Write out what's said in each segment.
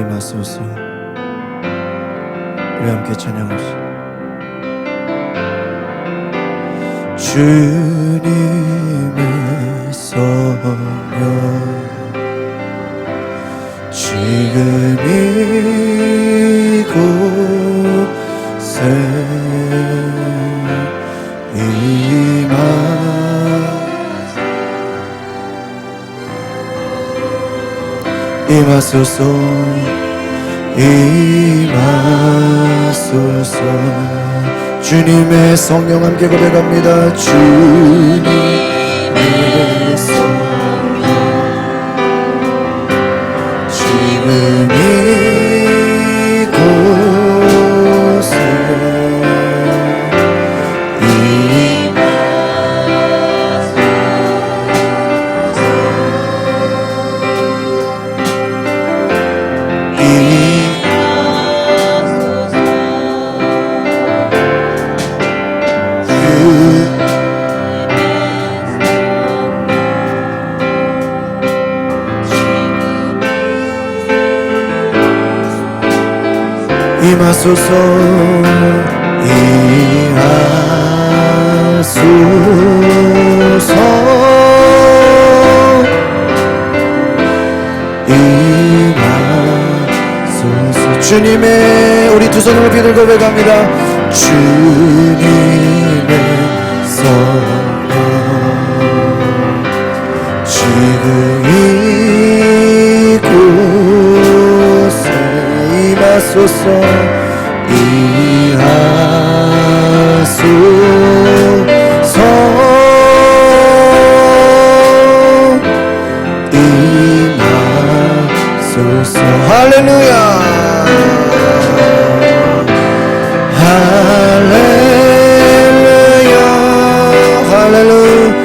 임하소서. 우리 함께 찬양합시다. 주님의 성령 지금 이곳에 임하소서. 임하소서. 주님의 성령 함께 고백합니다. 주님의 성령 지금 이곳에 임하소서. 임하소서. 임하소서. 주님의 우리 두 손을 높이 들고 고백합니다. 주님의 성령 지금 이곳에 임하소서. 임하소서. 임하소서. 할렐루야. 할렐루야. 할렐루야. 할렐루야.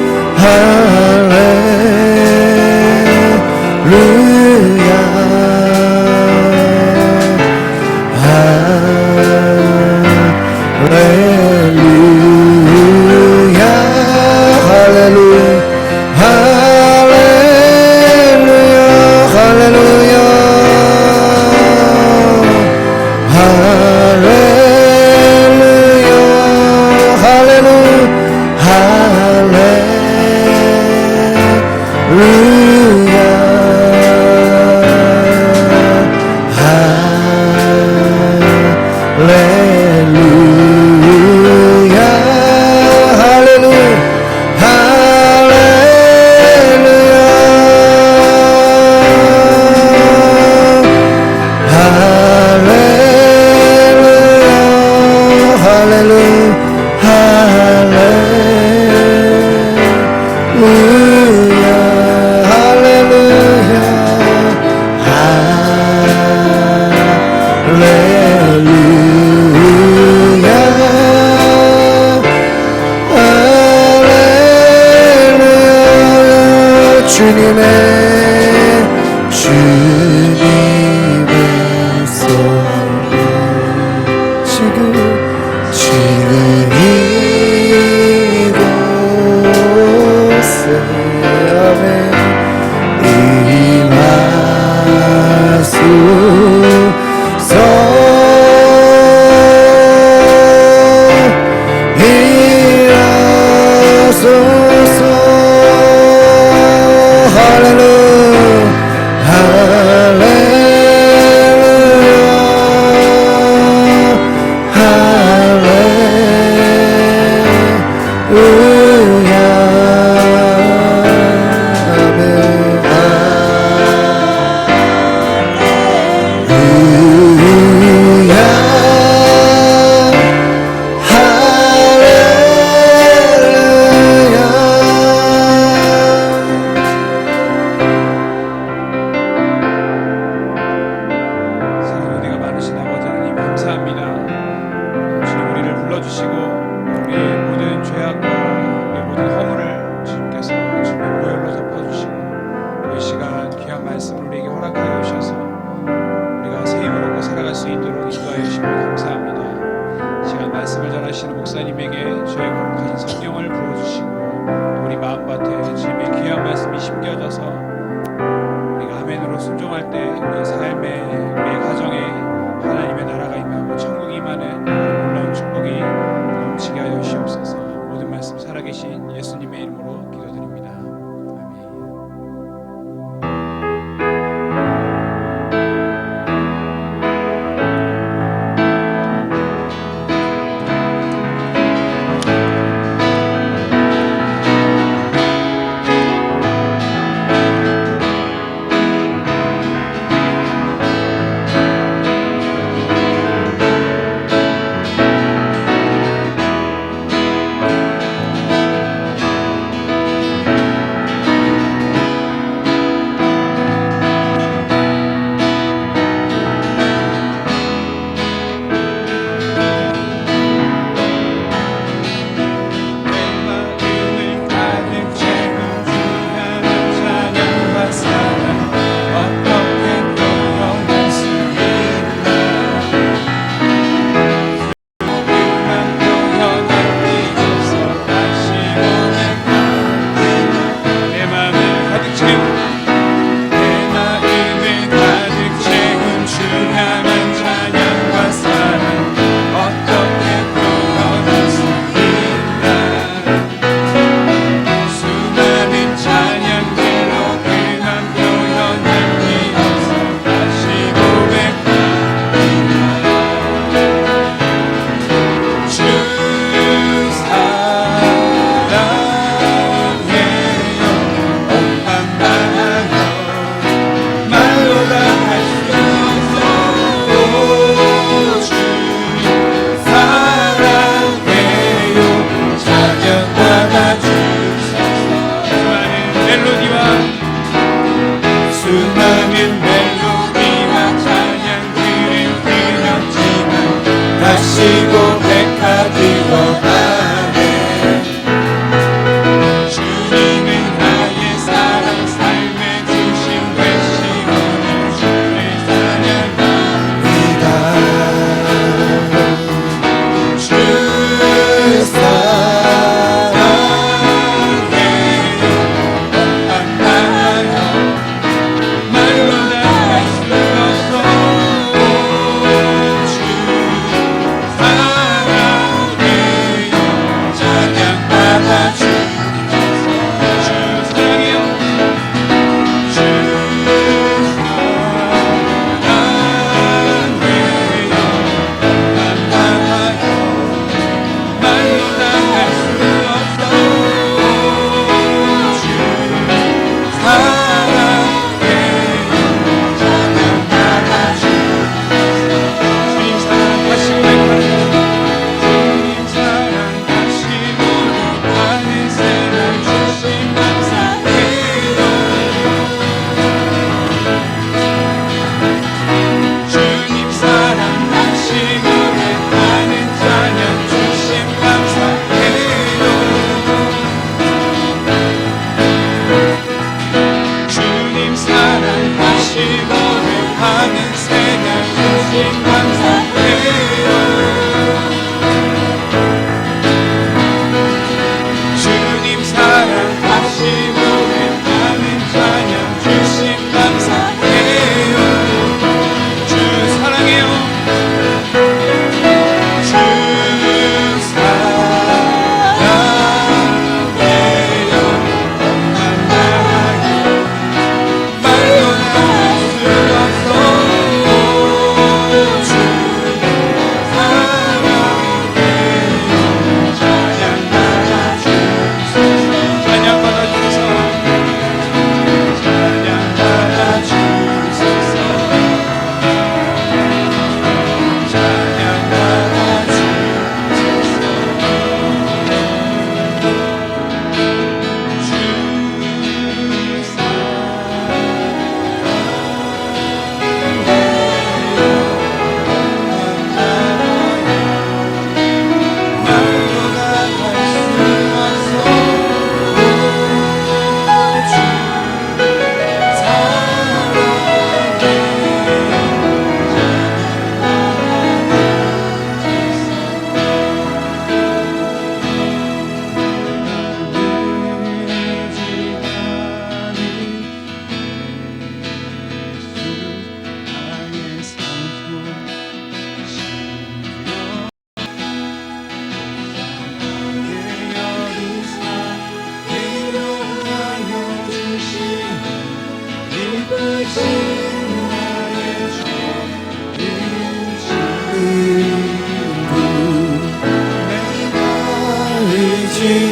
말씀이 심겨져서 우리가 아멘으로 순종할 때 우리의 삶의 다시 고백하기 원하네. 주님은 나의 사랑 삶에 주신 되시오니 주를 찬양합니다. 주 사랑해요. 만나요 말로 다 할 수 없어. 주 사랑해요. 찬양받아 주소서. 주 사랑해요. 주 사랑해요. 만나요 말로 다 할 수 없어. 주 사랑해요. 찬양받아 주소서. 주님 사랑 다시 고백하는 주님 사랑 다시 고백하는 새날 주심 감사해요. 주님 사랑 다시 고백하는 찬양 주심 감사해요. 주님 사랑 다시 고백하는 새날 주심 감사해요. 주님 사랑 다시 고백하는 찬양 주심 감사해요. 주 사랑해요. 주 사랑해요. 만나요 말로 다 할 수 없어. 주 사랑해요. 찬양받아 주소서. 찬양받아 주소서. 찬양받아 주소서. 찬양받아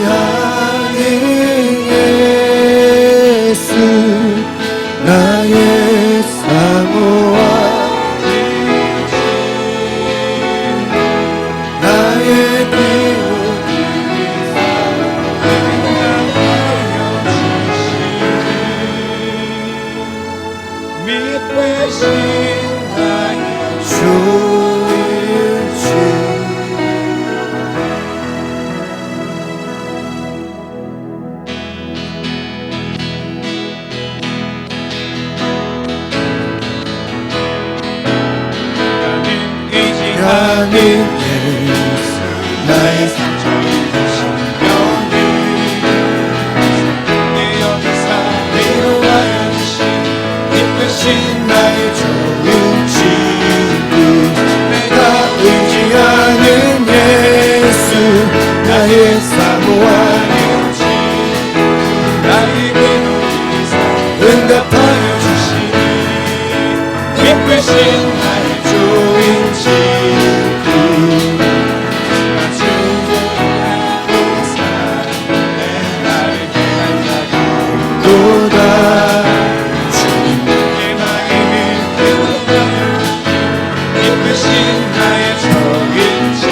의지하는 예수 나의 사모와 나의 비우기 믿으신 나의 주일지. 의지하는 예수 나의 이끄신 나의 좋은 친구 내가 의지하는 예수 나의 사모와 나의 기도리사 응답하여 주시니 이끄신 나의 좋은 친구 주님하고 사랑해 나를 향한 자가 또다 내 마음을 깨우며 이끄신 나의 적은 지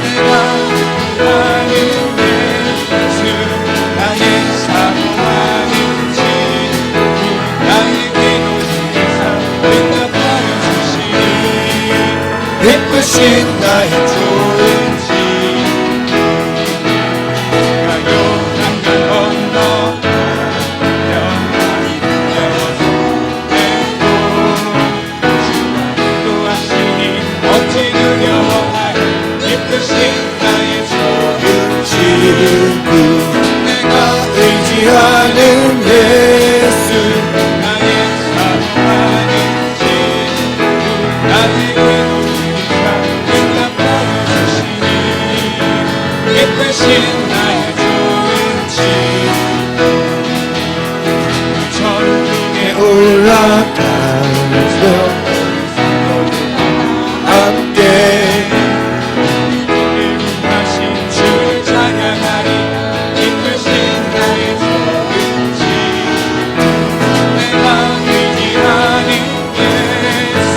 내가 하는 예수 나의 사모하는 지 나의 기도 중에서 나의 좋은 집 내가 요단강 건너 영광이 되어서 내고 주가 인도하시니 어찌 두려워하리 기쁘신 나의 좋은 친구 내가 의지하는 예수 나의 사랑하는 친구 나에게 높이사 응답하여 주시니 기쁘신 나의 좋은 친구 천국에 올라가서 함께 일하신 주를 찬양하리 기쁘신 나의 좋은 친구 내가 의지하는 예수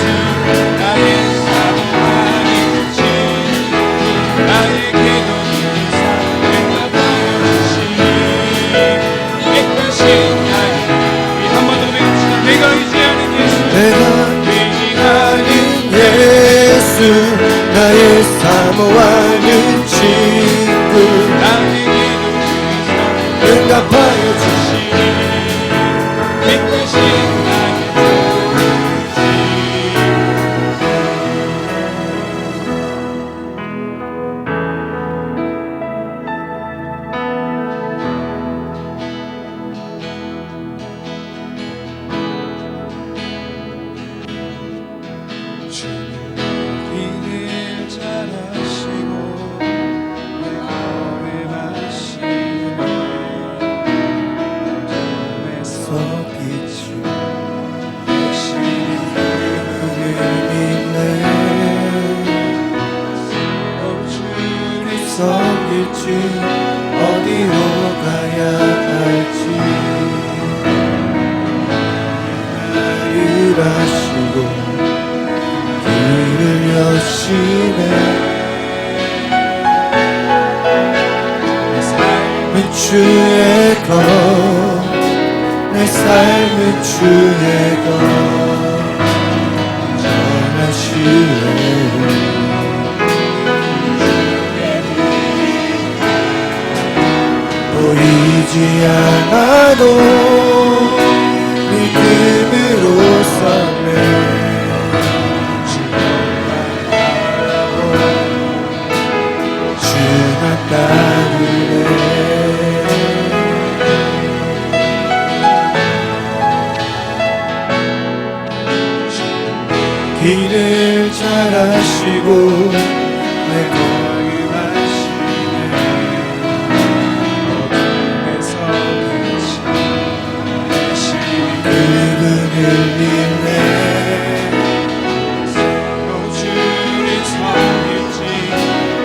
나의 사랑하는 친구 나에게 높이사 응답하여 주시니 기쁘신 나의 우리 한 번 더 외칩시다. 내가 의지하는 예수 내가 의지하는 예수 나의 사모하는 친구 나에게 높이사 응답하여 주시니 기쁘신 나의 길을 잘하시고 내 마음에 마시는 꿈에서 서기지 열심히 믿네 주를 서길지 어디로 가야 할지 일하시고 길을 여시네 내 삶을 주의 것내 삶은 주의 것 전하시네 보이지 않아도 믿음으로 서네 주만 따르네 길을 잘 아시고 내 거기 마시네 어둠에서 열심히 그분을 믿네 주를 섬길지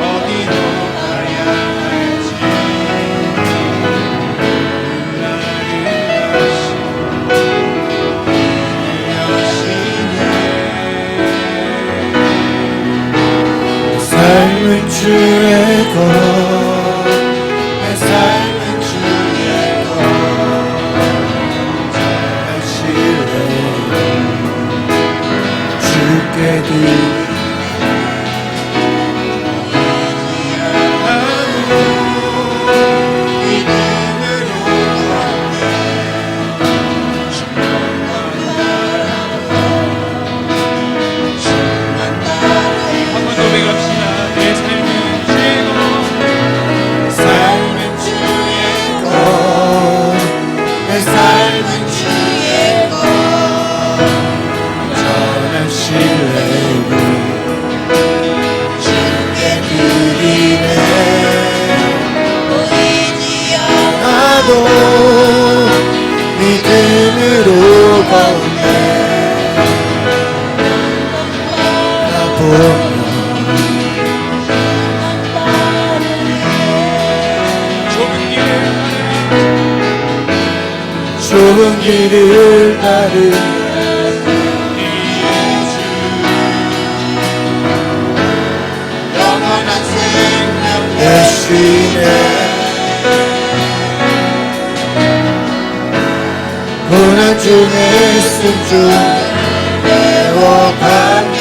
어디로 가야 할지 나를 삶은 주의 것 내 삶은 주의 것 하시네 주께 드리고 한 번 더 배갑시다. 내 삶은 주의 것 삶은 주의 것내 삶은 주의 것 전하시네 주께 드리네 보이지 않아도 믿음으로 걷네 나 보면 좁은 길을 가는 영원한 생명 대신에 고난 중에 숨 중 배워가며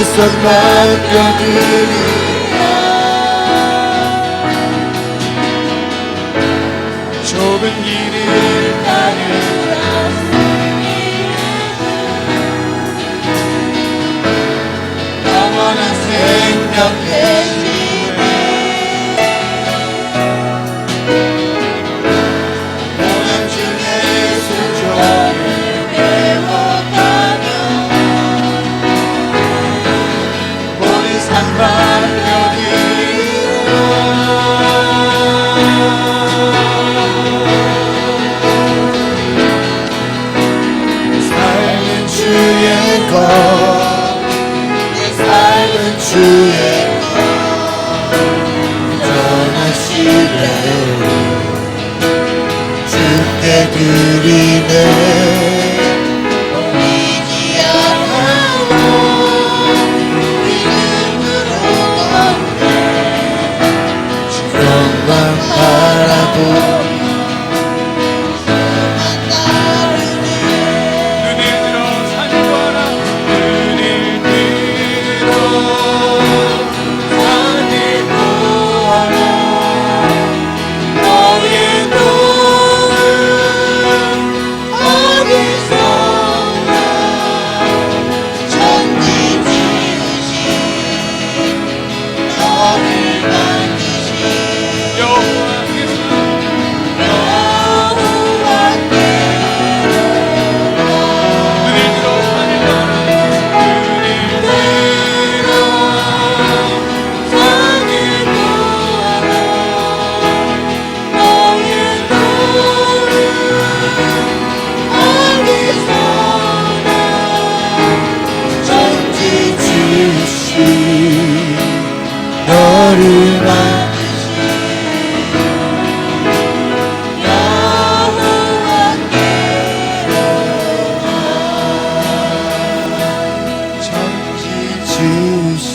손 맡겨드리라. 좁은 길을 가는 영원한 생명 대신에 오늘 주 예수 저를 배워가며 모든 삶 삶은 주의 것, 내 삶은 주의 것, 전하시네 주께 드리네. 보이지 않아도 믿음으로 걷네. 주님만 바라보 눈을 들어 산보아라. 눈을 들어 산을 보아라. 너의 도는 어디서나 천지 지으신 너를 만드신 여호와께서 눈을 들어 산을 보아라. 눈을 들어 산을 보아라. 너의 도는 어디서나 천지 지으신 너를 천지 지으신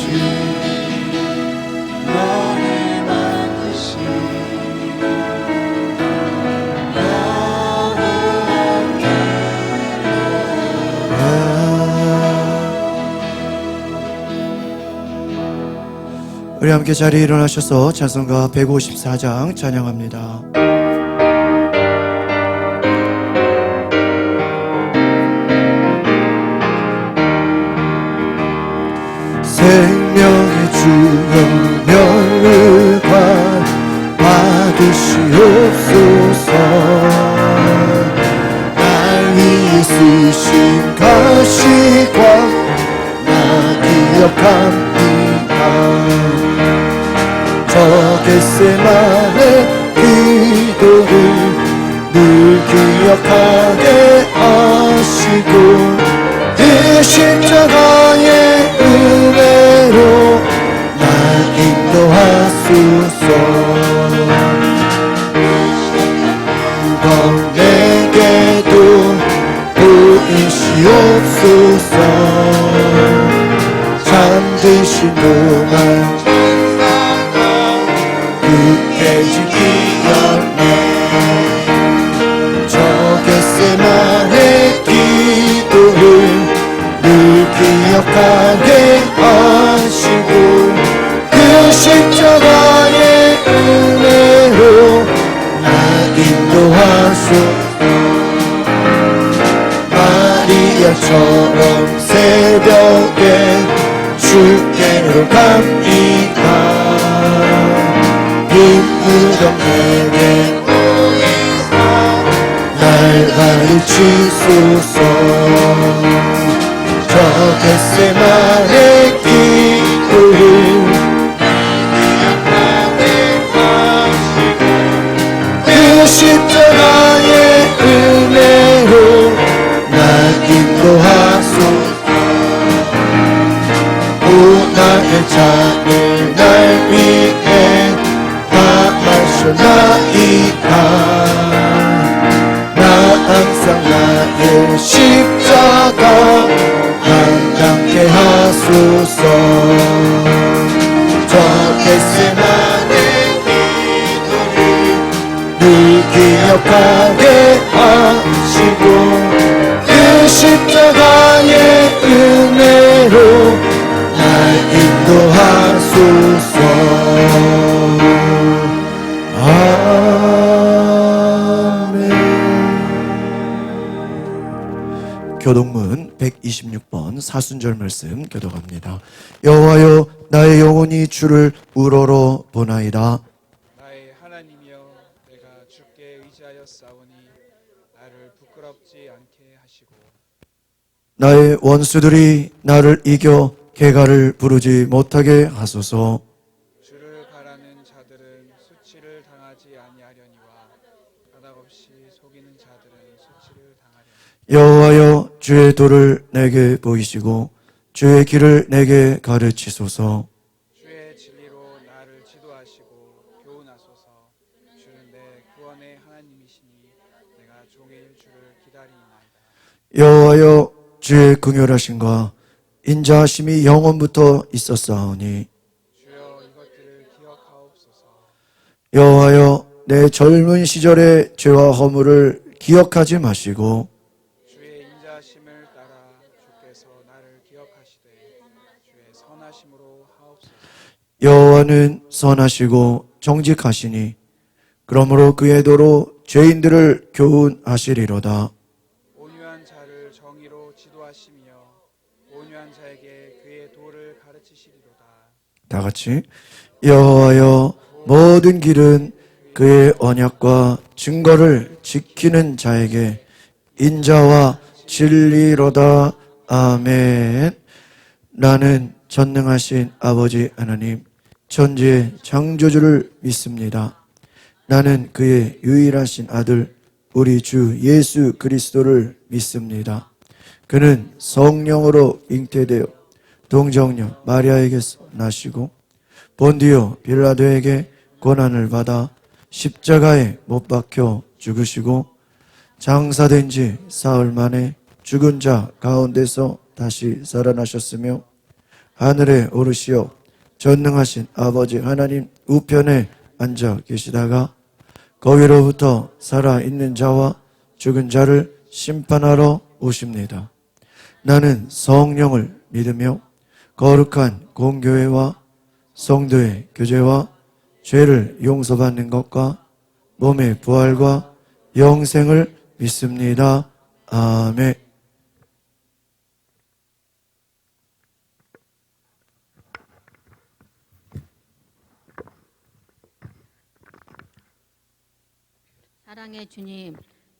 너를 만드신 우리 함께 자리에 일어나셔서 찬송가 154장 찬양합니다. 생명의 주여 명을 받으시옵소서. 날 위해 쓰신 가시관 나 기억합니다. 저 겟세마네 기도를 늘 기억하게 하시고 그 십자가의 은혜로 날 인도하소서. 그건 내게도 보이시옵소서. 잠드신 동안 굳게 지키었네. 저 겟세마네 기도를 늘 기억하게 하시고 그 십자가의 은혜로 나 인도하소서. 마리아처럼 새벽에 주께로 갑니다. 빈무정 내게 날 가르치소서. 저 겟세마네 기도를 그 십자가의 은혜로 날 인도하소서. 오 나의 잔을 날 위해 다 마셔나이다. 나 항상 나의 십자가 감당케 하소서. 저 겟세마네 기도를 늘 기억하게 하시고 그 십자가의 은혜로 날 인도하소서. 아멘. 교독문 126번 사순절 말씀 교독합니다. 여호와여, 나의 영혼이 주를 우러러 보나이다. 나의 하나님이여, 내가 주께 의지하여 싸우니 나를 부끄럽지 않게 하시고 나의 원수들이 나를 이겨 개가를 부르지 못하게 하소서. 주를 바라는 자들은 수치를 당하지 아니하려니와 까닭없이 속이는 자들은 수치를 당하려니. 여호와여, 주의 도를 내게 보이시고 주의 길을 내게 가르치소서. 주의 진리로 나를 지도하시고 교훈하소서. 주는 내 구원의 하나님이시니 내가 종일 주를 기다리나이다. 여호와여, 주의 긍휼하심과 인자하심이 영원부터 있었사오니 주여, 이것들을 기억하옵소서. 여호와여, 내 젊은 시절의 죄와 허물을 기억하지 마시고 주의 인자하심을 따라 주께서 나를 기억하시되 주의 선하심으로 하옵소서. 여호와는 선하시고 정직하시니 그러므로 그의 도로 죄인들을 교훈하시리로다. 온유한 자를 정의로 지도하시며 온유한 자에게 그의 도를 가르치시리로다. 다 같이 여호와여, 모든 길은 그의 언약과 증거를 지키는 자에게 인자와 진리로다. 아멘. 나는 전능하신 아버지 하나님, 천지의 창조주를 믿습니다. 나는 그의 유일하신 아들 우리 주 예수 그리스도를 믿습니다. 그는 성령으로 잉태되어 동정녀 마리아에게서 나시고 본디오 빌라도에게 고난을 받아 십자가에 못 박혀 죽으시고 장사된 지 사흘 만에 죽은 자 가운데서 다시 살아나셨으며 하늘에 오르시어 전능하신 아버지 하나님 우편에 앉아 계시다가 거기로부터 살아있는 자와 죽은 자를 심판하러 오십니다. 나는 성령을 믿으며 거룩한 공교회와 성도의 교제와 죄를 용서받는 것과 몸의 부활과 영생을 믿습니다. 아멘. 사랑의 주님,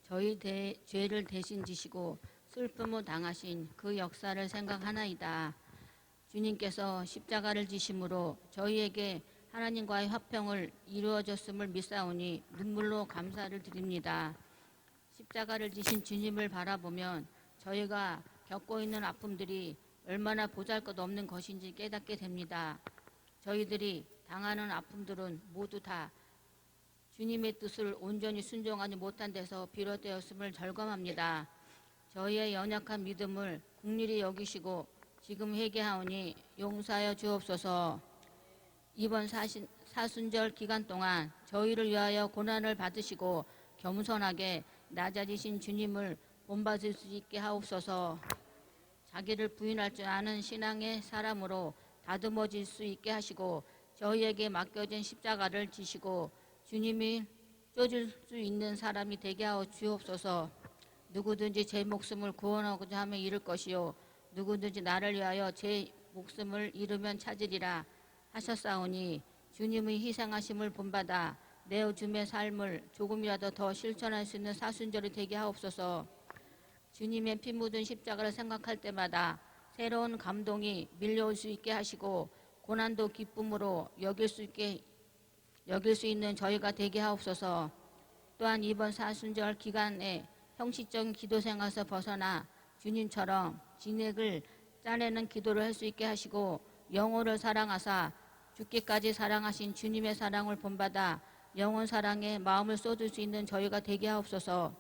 저희 죄를 대신 지시고 슬픔을 당하신 그 역사를 생각하나이다. 주님께서 십자가를 지심으로 저희에게 하나님과의 화평을 이루어졌음을 믿사오니 눈물로 감사를 드립니다. 십자가를 지신 주님을 바라보면 저희가 겪고 있는 아픔들이 얼마나 보잘것없는 것인지 깨닫게 됩니다. 저희들이 당하는 아픔들은 모두 다 주님의 뜻을 온전히 순종하지 못한 데서 비롯되었음을 절감합니다. 저희의 연약한 믿음을 긍휼히 여기시고 지금 회개하오니 용서하여 주옵소서. 이번 사순절 기간 동안 저희를 위하여 고난을 받으시고 겸손하게 낮아지신 주님을 본받을 수 있게 하옵소서. 자기를 부인할 줄 아는 신앙의 사람으로 다듬어질 수 있게 하시고 저희에게 맡겨진 십자가를 지시고 주님이 쫓을 수 있는 사람이 되게 하여 주옵소서. 누구든지 제 목숨을 구원하고자 하면 잃을 것이요 누구든지 나를 위하여 제 목숨을 잃으면 찾으리라 하셨사오니 주님의 희생하심을 본받아 내어줌의 삶을 조금이라도 더 실천할 수 있는 사순절이 되게 하옵소서. 주님의 피 묻은 십자가를 생각할 때마다 새로운 감동이 밀려올 수 있게 하시고 고난도 기쁨으로 여길 수 있는 저희가 되게 하옵소서. 또한 이번 사순절 기간에 형식적인 기도 생활에서 벗어나 주님처럼 진액을 짜내는 기도를 할 수 있게 하시고 영혼을 사랑하사 죽기까지 사랑하신 주님의 사랑을 본받아 영혼 사랑에 마음을 쏟을 수 있는 저희가 되게 하옵소서.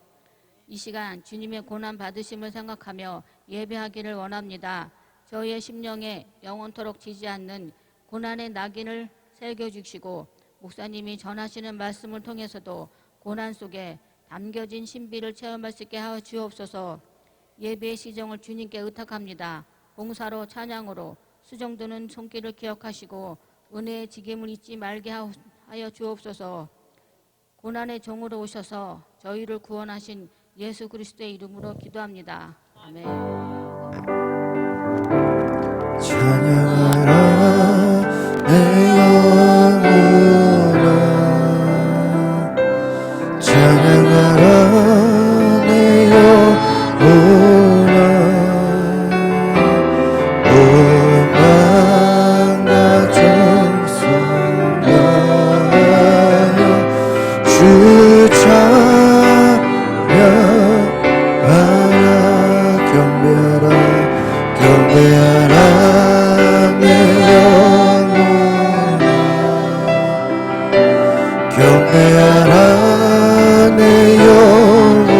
이 시간 주님의 고난 받으심을 생각하며 예배하기를 원합니다. 저희의 심령에 영원토록 지지 않는 고난의 낙인을 새겨주시고 목사님이 전하시는 말씀을 통해서도 고난 속에 담겨진 신비를 체험할 수 있게 하여 주옵소서. 예배의 시정을 주님께 의탁합니다. 봉사로 찬양으로 수정드는 손길을 기억하시고 은혜의 지gem을 잊지 말게 하여 주옵소서. 고난의 종으로 오셔서 저희를 구원하신 예수 그리스도의 이름으로 기도합니다. 아멘. 찬양하라 내 영혼아, 찬양하라 내 영혼아. 오만과 정성하여 주 찬양하라. 경배하라 경배하라 내 영혼아, 경배하라 내 영혼아.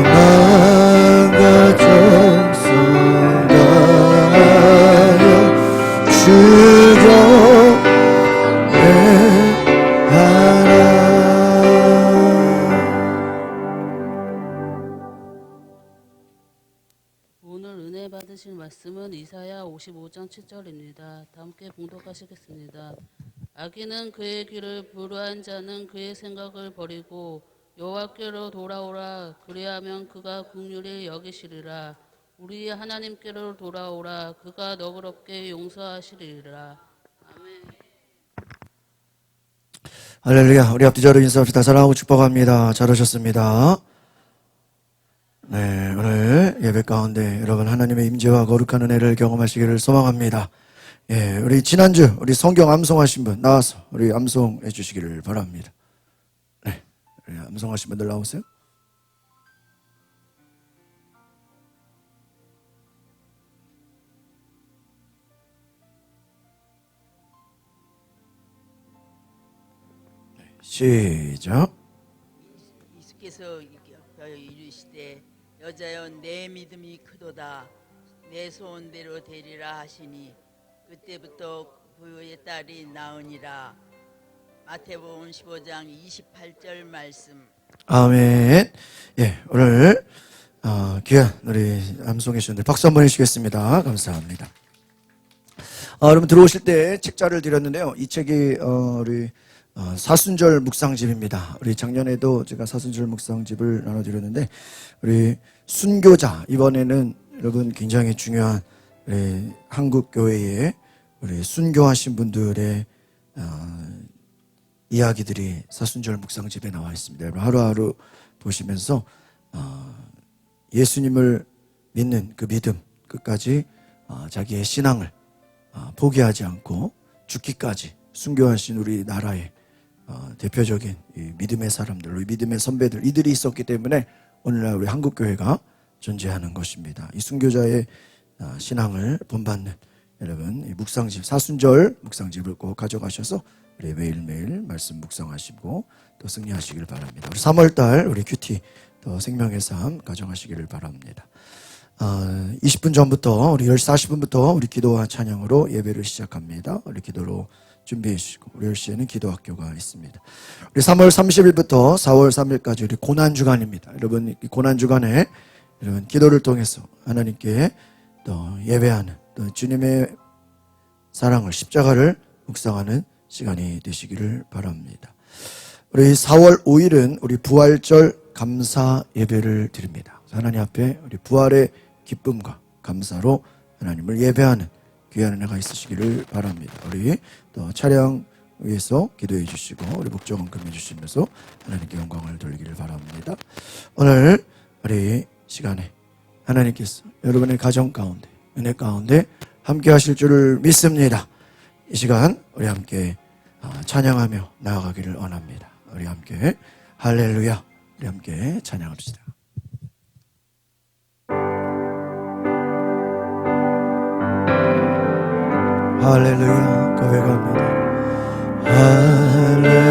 오만과 정성 다하여 주 경배하라. 오늘 은혜 받으실 말씀은 이사야 55장 7절입니다. 다 함께 봉독하시겠습니다. 악인은 그의 길을 불의한 자는 그의 생각을 버리고 여호와께로 돌아오라. 그리하면 그가 긍휼히 여기시리라. 우리 하나님께로 돌아오라. 그가 너그럽게 용서하시리라. 아멘. 할렐루야. 우리 앞뒤자로 인사합시다. 사랑하고 축복합니다. 잘 오셨습니다. 네, 오늘 예배 가운데 여러분 하나님의 임재와 거룩한 은혜를 경험하시기를 소망합니다. 예, 우리 지난주 우리 성경 암송하신 분 나와서 우리 암송해 주시기를 바랍니다. 네, 우리 암송하신 분들 나오세요. 네, 시작. 예수께서 이르시되 여자여 내 믿음이 크도다. 내 소원대로 되리라 하시니 그때부터 그의 딸이 나으니라. 마태복음 15장 28절 말씀. 아멘. 예, 오늘 귀한 우리 암송해 주셨는데 박수 한번 해주시겠습니다. 감사합니다. 여러분 들어오실 때 책자를 드렸는데요. 이 책이 우리 사순절 묵상집입니다. 우리 작년에도 제가 사순절 묵상집을 나눠드렸는데 우리 순교자, 이번에는 여러분 굉장히 중요한 우리 한국 교회에 우리 순교하신 분들의 이야기들이 사순절 묵상집에 나와 있습니다. 여러분 하루하루 보시면서 예수님을 믿는 그 믿음 끝까지 자기의 신앙을 포기하지 않고 죽기까지 순교하신 우리 나라의 대표적인 이 믿음의 사람들, 우리 믿음의 선배들, 이들이 있었기 때문에 오늘날 우리 한국교회가 존재하는 것입니다. 이 순교자의 신앙을 본받는 여러분 이 묵상집, 사순절 묵상집을 꼭 가져가셔서 우리 매일매일 말씀 묵상하시고 또 승리하시길 바랍니다. 우리 3월달 우리 큐티 또 생명의 삶 가져가시기를 바랍니다. 20분 전부터 우리 10시 40분부터 우리 기도와 찬양으로 예배를 시작합니다. 우리 기도로 준비해 주시고 우리 10시에는 기도학교가 있습니다. 우리 3월 30일부터 4월 3일까지 우리 고난주간입니다. 여러분 이 고난주간에 여러분 기도를 통해서 하나님께 또 예배하는 또 주님의 사랑을 십자가를 묵상하는 시간이 되시기를 바랍니다. 우리 4월 5일은 우리 부활절 감사 예배를 드립니다. 하나님 앞에 우리 부활의 기쁨과 감사로 하나님을 예배하는 귀한 은혜가 있으시기를 바랍니다. 우리 또 차량 위에서 기도해 주시고 우리 목적은 금해 주시면서 하나님께 영광을 돌리기를 바랍니다. 오늘 우리 시간에 하나님께서 여러분의 가정 가운데 은혜 가운데 함께 하실 줄을 믿습니다. 이 시간 우리 함께 찬양하며 나아가기를 원합니다. 우리 함께 할렐루야, 우리 함께 찬양합시다. 할렐루야 고백합니다. 할렐루야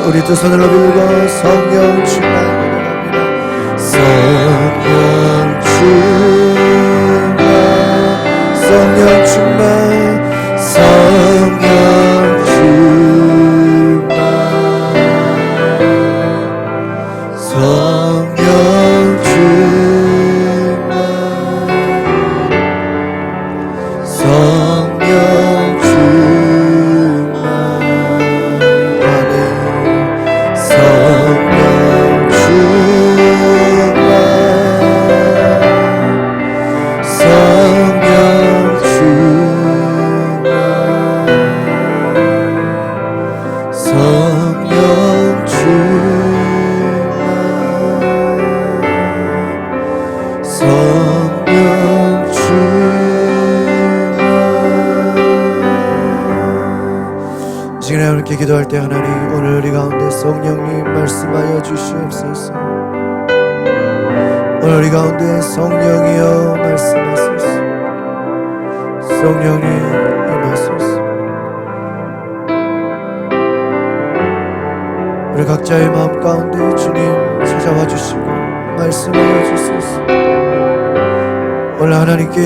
우리 두 손을 들고 성령 충만합니다. 성령 충만, 성령 충만, 성령 충만, 성령 충만, 성령 충만. 지금 이렇게 기도할 때 하나님, 오늘 우리 가운데 성령님 말씀하여 주시옵소서. 오늘 우리 가운데 성령이여 말씀하소서. 성령님 임하소서. 우리 각자의 마음 가운데 주님 찾아와 주시고 말씀하여 주소서. 오늘 하나님께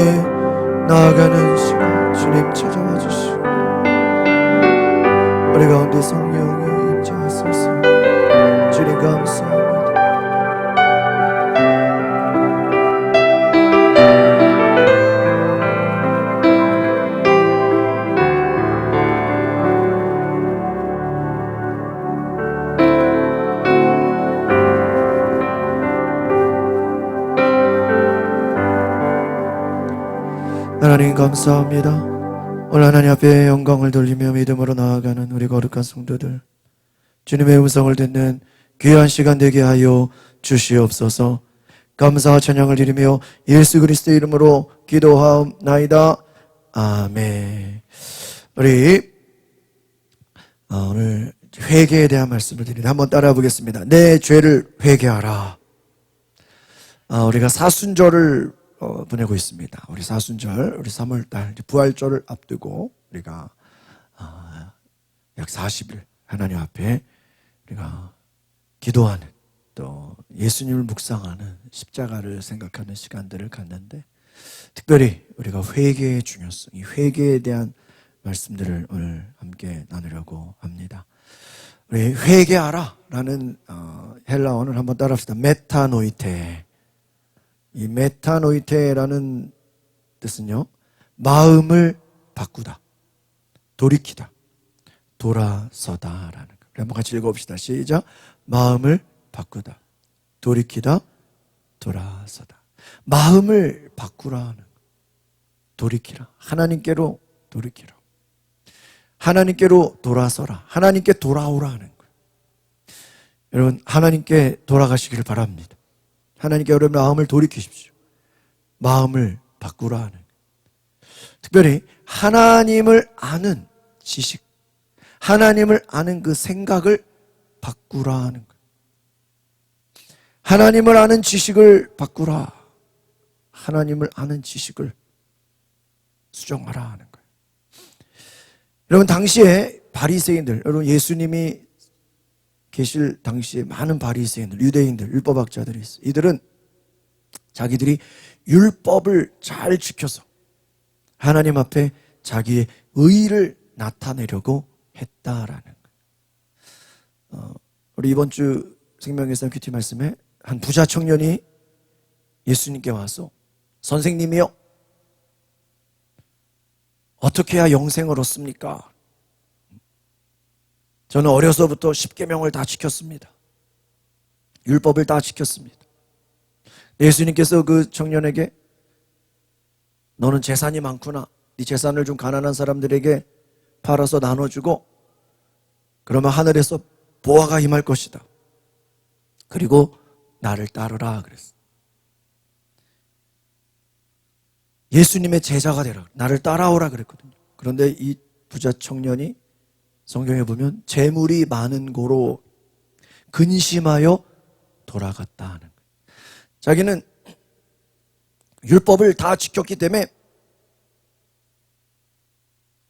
나아가는 시간 주님 찾아와 주시고 우리 가운데 성령이 임재하소서. 주님 감사합니다. 하나님 감사합니다. 오늘 하나님 앞에 영광을 돌리며 믿음으로 나아가는 우리 거룩한 성도들, 주님의 음성을 듣는 귀한 시간 되게 하여 주시옵소서. 감사와 찬양을 드리며 예수 그리스도의 이름으로 기도하옵나이다. 아멘. 우리 오늘 회개에 대한 말씀을 드리는데 한번 따라해 보겠습니다. 내 죄를 회개하라. 우리가 사순절을 보내고 있습니다. 우리 사순절, 우리 3월달 부활절을 앞두고 우리가 약 40일 하나님 앞에 우리가 기도하는, 또 예수님을 묵상하는, 십자가를 생각하는 시간들을 갖는데, 특별히 우리가 회개의 중요성, 이 회개에 대한 말씀들을 오늘 함께 나누려고 합니다. 우리 회개하라 라는 헬라어를 한번 따라합시다. 메타노이테. 이 메타노이테라는 뜻은요, 마음을 바꾸다, 돌이키다, 돌아서다라는 거. 한번 같이 읽어봅시다. 시작. 마음을 바꾸다, 돌이키다, 돌아서다. 마음을 바꾸라는 거. 돌이키라. 하나님께로 돌이키라. 하나님께로 돌아서라. 하나님께 돌아오라는 거예요. 여러분, 하나님께 돌아가시기를 바랍니다. 하나님께 여러분 마음을 돌이키십시오. 마음을 바꾸라 하는. 특별히 하나님을 아는 지식, 하나님을 아는 그 생각을 바꾸라 하는 거예요. 하나님을 아는 지식을 바꾸라. 하나님을 아는 지식을 수정하라 하는 거예요. 여러분, 당시에 바리새인들, 여러분 예수님이 계실 당시에 많은 바리새인들, 유대인들, 율법학자들이 있어요. 이들은 자기들이 율법을 잘 지켜서 하나님 앞에 자기의 의의를 나타내려고 했다라는 거예요. 우리 이번 주 생명의 큐티 말씀에 한 부자 청년이 예수님께 와서, 선생님이요, 어떻게 해야 영생을 얻습니까? 저는 어려서부터 십계명을 다 지켰습니다. 율법을 다 지켰습니다. 예수님께서 그 청년에게 너는 재산이 많구나. 네 재산을 좀 가난한 사람들에게 팔아서 나눠주고 그러면 하늘에서 보화가 임할 것이다. 그리고 나를 따르라 그랬어. 예수님의 제자가 되라. 나를 따라오라 그랬거든요. 그런데 이 부자 청년이 성경에 보면 재물이 많은 고로 근심하여 돌아갔다 하는 거예요. 자기는 율법을 다 지켰기 때문에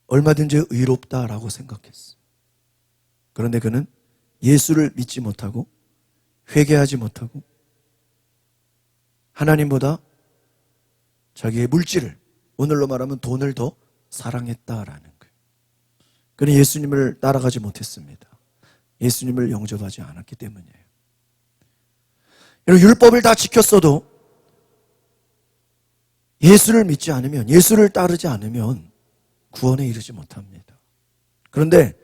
얼마든지 의롭다라고 생각했어. 그런데 그는 예수를 믿지 못하고 회개하지 못하고 하나님보다 자기의 물질을, 오늘로 말하면 돈을 더 사랑했다라는 거예요. 그는 예수님을 따라가지 못했습니다. 예수님을 영접하지 않았기 때문이에요. 율법을 다 지켰어도 예수를 믿지 않으면, 예수를 따르지 않으면 구원에 이르지 못합니다. 그런데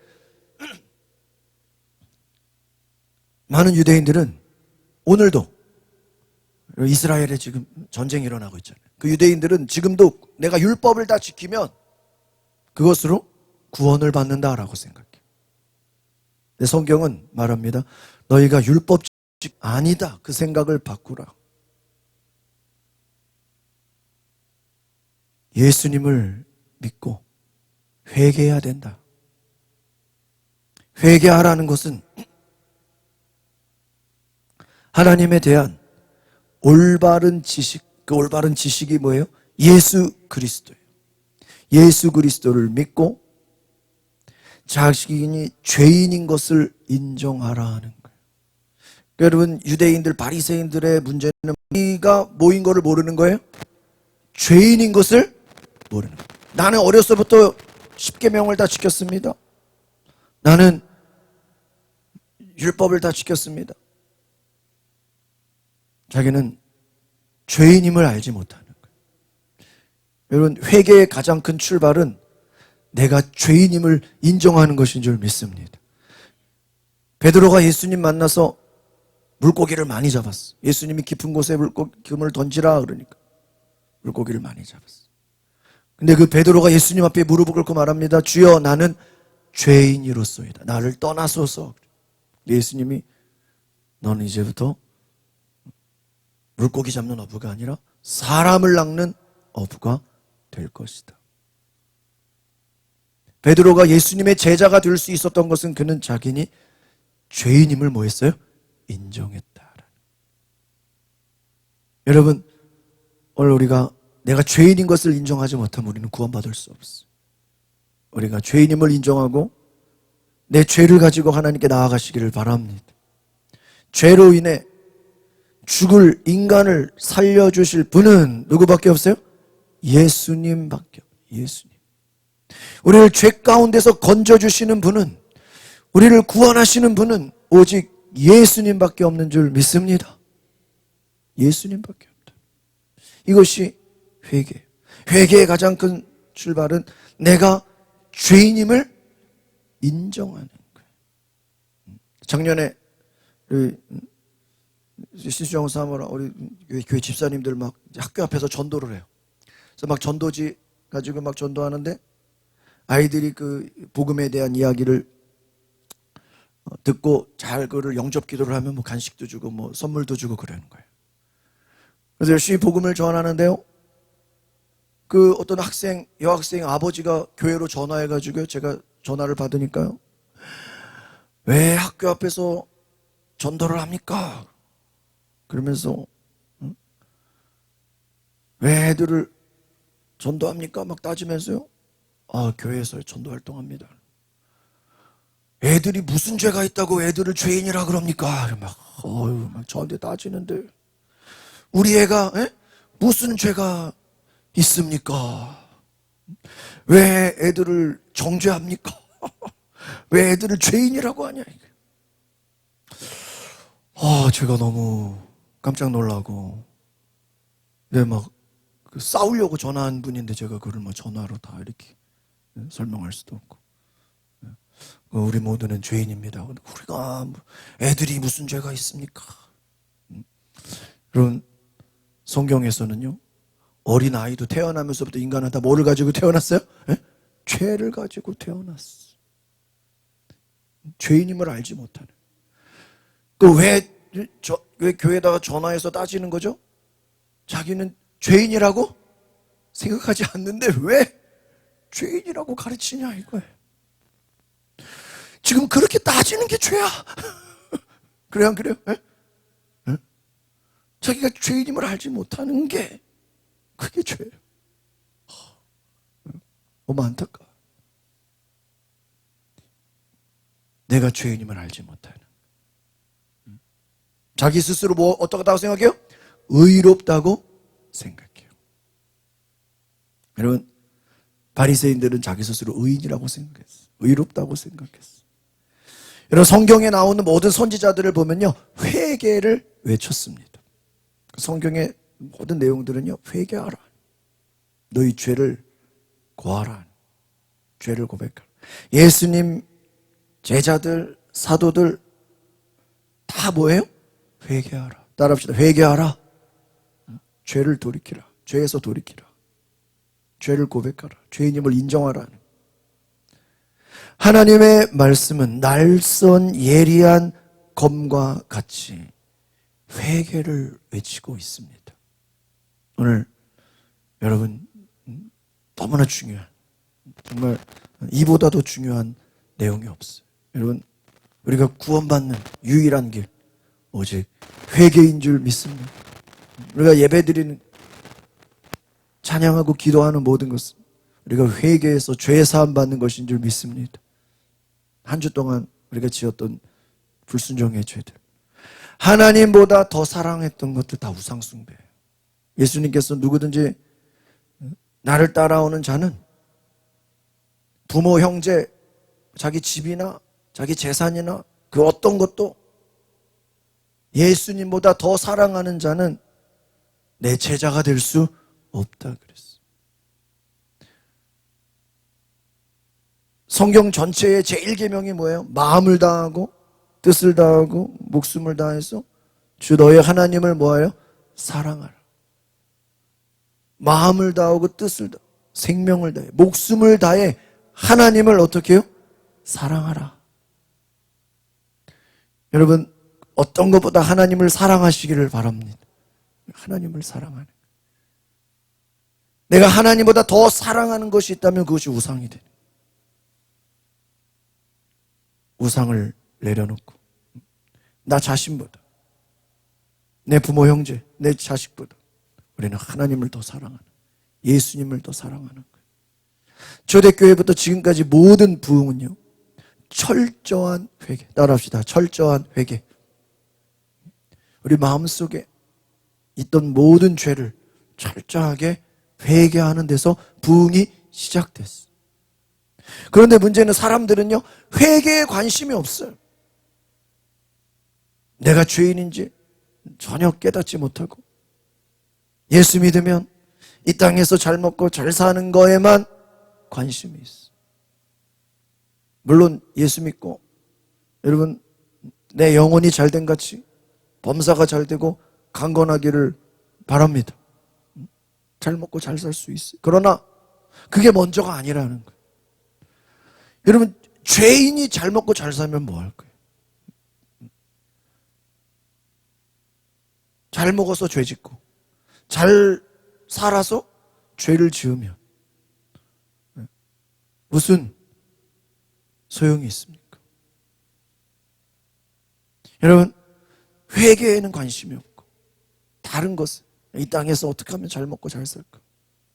많은 유대인들은 오늘도, 이스라엘에 지금 전쟁이 일어나고 있잖아요. 그 유대인들은 지금도 내가 율법을 다 지키면 그것으로 구원을 받는다라고 생각해요. 근데 성경은 말합니다. 너희가 율법직 아니다. 그 생각을 바꾸라. 예수님을 믿고 회개해야 된다. 회개하라는 것은 하나님에 대한 올바른 지식, 그 올바른 지식이 뭐예요? 예수 그리스도예요. 예수 그리스도를 믿고 자신이 죄인인 것을 인정하라 하는 거예요. 여러분, 유대인들, 바리새인들의 문제는 우리가 뭐인 거를 모르는 거예요? 죄인인 것을 모르는 거예요. 나는 어려서부터 십계명을 다 지켰습니다. 나는 율법을 다 지켰습니다. 자기는 죄인임을 알지 못하는 거예요. 여러분, 회개의 가장 큰 출발은 내가 죄인임을 인정하는 것인 줄 믿습니다. 베드로가 예수님 만나서 물고기를 많이 잡았어. 예수님이 깊은 곳에 그물 던지라 그러니까 물고기를 많이 잡았어. 근데 그 베드로가 예수님 앞에 무릎을 꿇고 말합니다. 주여, 나는 죄인이로소이다. 나를 떠나소서. 예수님이 너는 이제부터 물고기 잡는 어부가 아니라 사람을 낚는 어부가 될 것이다. 베드로가 예수님의 제자가 될 수 있었던 것은 그는 자기니 죄인임을 뭐 했어요? 인정했다. 여러분, 오늘 우리가 내가 죄인인 것을 인정하지 못하면 우리는 구원받을 수 없어요. 우리가 죄인임을 인정하고 내 죄를 가지고 하나님께 나아가시기를 바랍니다. 죄로 인해 죽을 인간을 살려주실 분은 누구밖에 없어요? 예수님밖에 없어요. 예수님. 우리를 죄 가운데서 건져주시는 분은, 우리를 구원하시는 분은 오직 예수님밖에 없는 줄 믿습니다. 예수님밖에 없다. 이것이 회개. 회개의 가장 큰 출발은 내가 죄인임을 인정하는 거예요. 작년에 시수정 사모라 우리 교회 집사님들 막 학교 앞에서 전도를 해요. 그래서 막 전도지 가지고 막 전도하는데 아이들이 그 복음에 대한 이야기를 듣고 잘 그를 영접 기도를 하면 뭐 간식도 주고 뭐 선물도 주고 그러는 거예요. 그래서 열심히 복음을 전하는데요. 그 어떤 학생, 여학생 아버지가 교회로 전화해가지고 제가 전화를 받으니까요. 왜 학교 앞에서 전도를 합니까? 그러면서 왜 애들을 전도합니까? 막 따지면서요. 아, 교회에서 전도 활동합니다. 애들이 무슨 죄가 있다고 애들을 죄인이라 그럽니까? 막 저한테 따지는데 우리 애가 무슨 죄가 있습니까? 왜 애들을 정죄합니까? 왜 애들을 죄인이라고 하냐? 제가 너무 깜짝 놀라고, 막 싸우려고 전화한 분인데 제가 그걸 막 전화로 다 이렇게 설명할 수도 없고. 우리 모두는 죄인입니다. 우리가 애들이 무슨 죄가 있습니까? 여러분, 성경에서는요, 어린 아이도 태어나면서부터 인간은 다 뭐를 가지고 태어났어요? 죄를 가지고 태어났어. 죄인임을 알지 못하는. 왜 교회에다가 전화해서 따지는 거죠? 자기는 죄인이라고 생각하지 않는데 왜 죄인이라고 가르치냐 이거예요. 지금 그렇게 따지는 게 죄야. 그래요, 안 그래요? 자기가 죄인임을 알지 못하는 게 그게 죄예요. 너무 안타까워. 내가 죄인임을 알지 못하는. 자기 스스로 어떻다고 생각해요? 의롭다고 생각해요. 여러분, 바리새인들은 자기 스스로 의인이라고 생각했어. 의롭다고 생각했어. 여러분, 성경에 나오는 모든 선지자들을 보면요, 회개를 외쳤습니다. 성경의 모든 내용들은요, 회개하라. 너희 죄를 고하라. 죄를 고백하라. 예수님 제자들, 사도들 다 뭐예요? 회개하라. 따라합시다. 회개하라. 죄를 돌이키라. 죄에서 돌이키라. 죄를 고백하라. 죄인임을 인정하라. 하나님의 말씀은 날선 예리한 검과 같이 회개를 외치고 있습니다. 오늘 여러분, 너무나 중요한, 정말 이보다도 중요한 내용이 없어요. 여러분, 우리가 구원받는 유일한 길, 오직 회개인 줄 믿습니다. 우리가 예배드리는, 찬양하고 기도하는 모든 것은 우리가 회개해서 죄 사함 받는 것인 줄 믿습니다. 한 주 동안 우리가 지었던 불순종의 죄들, 하나님보다 더 사랑했던 것들 다 우상 숭배예요. 예수님께서 누구든지 나를 따라오는 자는 부모, 형제, 자기 집이나 자기 재산이나 그 어떤 것도 예수님보다 더 사랑하는 자는 내 제자가 될 수 없다 그랬어요. 성경 전체의 제1계명이 뭐예요? 마음을 다하고 뜻을 다하고 목숨을 다해서 주 너의 하나님을 뭐하여? 사랑하라. 마음을 다하고 뜻을 다하고 생명을 다해 목숨을 다해 하나님을 어떻게 해요? 사랑하라. 여러분, 어떤 것보다 하나님을 사랑하시기를 바랍니다. 하나님을 사랑하는, 내가 하나님보다 더 사랑하는 것이 있다면 그것이 우상이 되는, 우상을 내려놓고 나 자신보다, 내 부모, 형제, 내 자식보다 우리는 하나님을 더 사랑하는, 예수님을 더 사랑하는 거예요. 초대교회부터 지금까지 모든 부흥은요, 철저한 회개. 따라합시다. 철저한 회개. 우리 마음속에 있던 모든 죄를 철저하게 회개하는 데서 부흥이 시작됐어요. 그런데 문제는 사람들은요, 회개에 관심이 없어요. 내가 죄인인지 전혀 깨닫지 못하고 예수 믿으면 이 땅에서 잘 먹고 잘 사는 거에만 관심이 있어. 물론 예수 믿고 여러분, 내 영혼이 잘된 같이 범사가 잘 되고 강건하기를 바랍니다. 잘 먹고 잘 살 수 있어요. 그러나 그게 먼저가 아니라는 거예요. 여러분, 죄인이 잘 먹고 잘 살면 뭐 할 거예요? 잘 먹어서 죄 짓고 잘 살아서 죄를 지으면 무슨 소용이 있습니까? 여러분, 회개에는 관심이 없고 다른 것은, 이 땅에서 어떻게 하면 잘 먹고 잘 살까,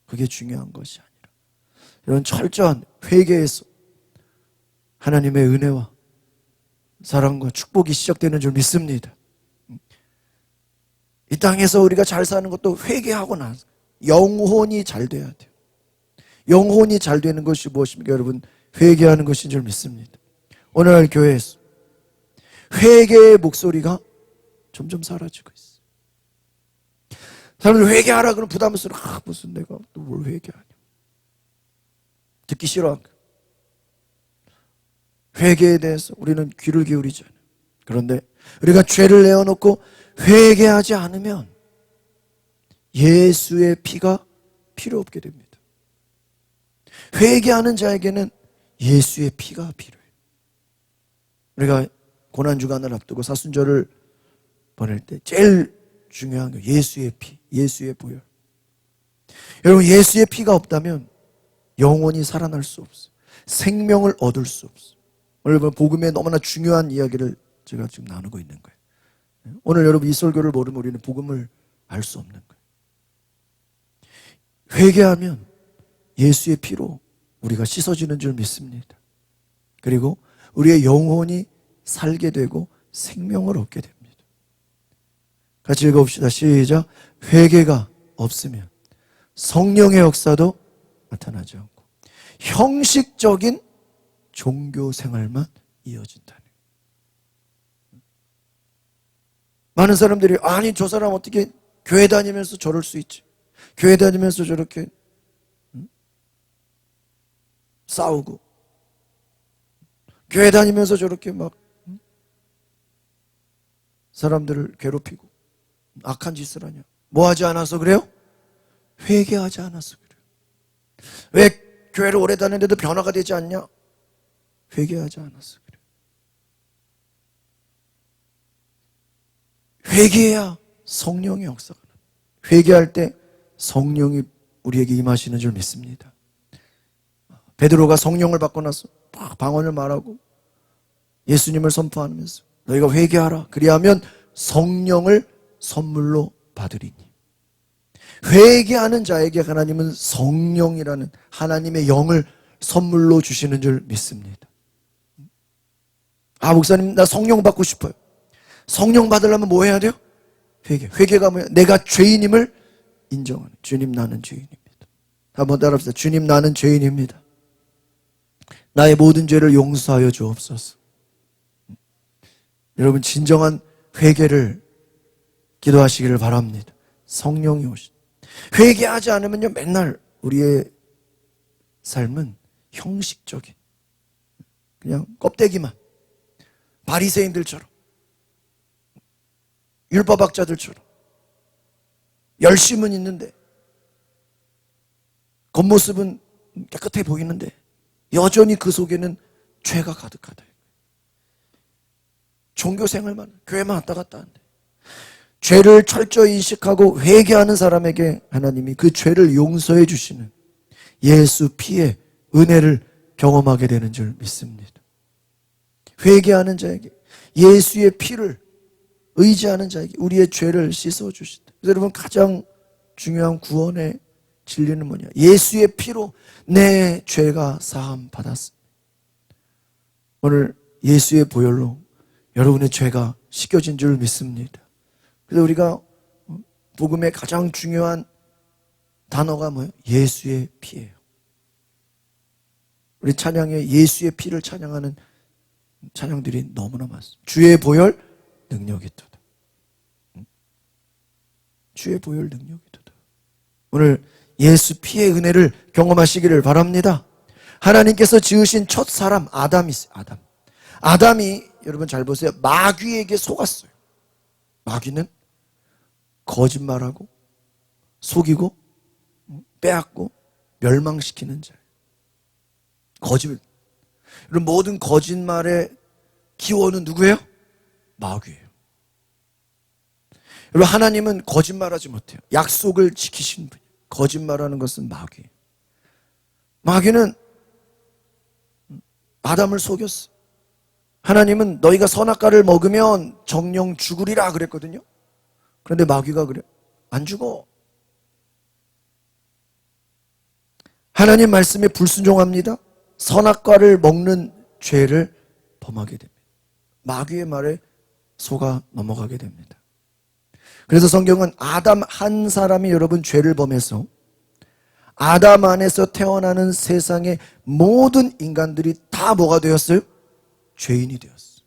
그게 중요한 것이 아니라 이런 철저한 회개에서 하나님의 은혜와 사랑과 축복이 시작되는 줄 믿습니다. 이 땅에서 우리가 잘 사는 것도 회개하고 나서 영혼이 잘 돼야 돼요. 영혼이 잘 되는 것이 무엇입니까? 여러분, 회개하는 것인 줄 믿습니다. 오늘날 교회에서 회개의 목소리가 점점 사라지고 있어요. 사람들 회개하라 그러면 부담스러워. 무슨 내가 또 뭘 회개하냐. 듣기 싫어한 거예요. 회개에 대해서 우리는 귀를 기울이지 않아요. 그런데 우리가 죄를 내어놓고 회개하지 않으면 예수의 피가 필요 없게 됩니다. 회개하는 자에게는 예수의 피가 필요해요. 우리가 고난주간을 앞두고 사순절을 보낼 때 제일 중요한 거 예수의 피, 예수의 보혈. 여러분, 예수의 피가 없다면 영혼이 살아날 수 없어요. 생명을 얻을 수 없어요. 오늘 복음의 너무나 중요한 이야기를 제가 지금 나누고 있는 거예요. 오늘 여러분 이 설교를 모르면 우리는 복음을 알 수 없는 거예요. 회개하면 예수의 피로 우리가 씻어지는 줄 믿습니다. 그리고 우리의 영혼이 살게 되고 생명을 얻게 됩니다. 같이 읽어봅시다. 시작. 회개가 없으면 성령의 역사도 나타나지 않고 형식적인 종교 생활만 이어진다는. 많은 사람들이 아니 저 사람 어떻게 교회 다니면서 저럴 수 있지? 교회 다니면서 저렇게 싸우고 교회 다니면서 저렇게 막 사람들을 괴롭히고 악한 짓을 하냐? 뭐 하지 않아서 그래요? 회개하지 않아서 그래요. 왜 교회를 오래 다녔는데도 변화가 되지 않냐? 회개하지 않아서 그래요. 회개해야 성령의 역사가 나요. 회개할 때 성령이 우리에게 임하시는 줄 믿습니다. 베드로가 성령을 받고 나서 막 방언을 말하고 예수님을 선포하면서 너희가 회개하라. 그리하면 성령을 선물로 받으리니. 회개하는 자에게 하나님은 성령이라는 하나님의 영을 선물로 주시는 줄 믿습니다. 아, 목사님 나 성령 받고 싶어요. 성령 받으려면 뭐 해야 돼요? 회개가 뭐야? 내가 죄인임을 인정하는. 주님 나는 죄인입니다. 한번 따라합시다. 주님 나는 죄인입니다. 나의 모든 죄를 용서하여 주옵소서. 여러분 진정한 회개를 기도하시기를 바랍니다. 성령이 오신. 회개하지 않으면요 맨날 우리의 삶은 형식적인 그냥 껍데기만 바리새인들처럼 율법학자들처럼 열심은 있는데 겉모습은 깨끗해 보이는데 여전히 그 속에는 죄가 가득하다. 종교생활만 교회만 왔다 갔다 하는데 죄를 철저히 인식하고 회개하는 사람에게 하나님이 그 죄를 용서해 주시는 예수 피의 은혜를 경험하게 되는 줄 믿습니다. 회개하는 자에게 예수의 피를 의지하는 자에게 우리의 죄를 씻어주신다. 그래서 여러분 가장 중요한 구원의 진리는 뭐냐? 예수의 피로 내 죄가 사함 받았습니다. 오늘 예수의 보혈로 여러분의 죄가 씻겨진 줄 믿습니다. 그래서 우리가 복음의 가장 중요한 단어가 뭐예요? 예수의 피예요. 우리 찬양에 예수의 피를 찬양하는 찬양들이 너무나 많습니다. 주의 보혈 능력이 있도다. 주의 보혈 능력이 있도다. 오늘 예수 피의 은혜를 경험하시기를 바랍니다. 하나님께서 지으신 첫 사람 아담이 있어요. 아담이 여러분 잘 보세요. 마귀에게 속았어요. 마귀는 거짓말하고 속이고 빼앗고 멸망시키는 자예요. 거짓말. 여러분 모든 거짓말의 기원은 누구예요? 마귀예요. 여러분 하나님은 거짓말하지 못해요. 약속을 지키신 분이에요. 거짓말하는 것은 마귀예요. 마귀는 아담을 속였어. 하나님은 너희가 선악과를 먹으면 정령 죽으리라 그랬거든요. 그런데 마귀가 그래. 안 죽어. 하나님 말씀에 불순종합니다. 선악과를 먹는 죄를 범하게 됩니다. 마귀의 말에 속아 넘어가게 됩니다. 그래서 성경은 아담 한 사람이 여러분 죄를 범해서 아담 안에서 태어나는 세상의 모든 인간들이 다 뭐가 되었어요? 죄인이 되었어요.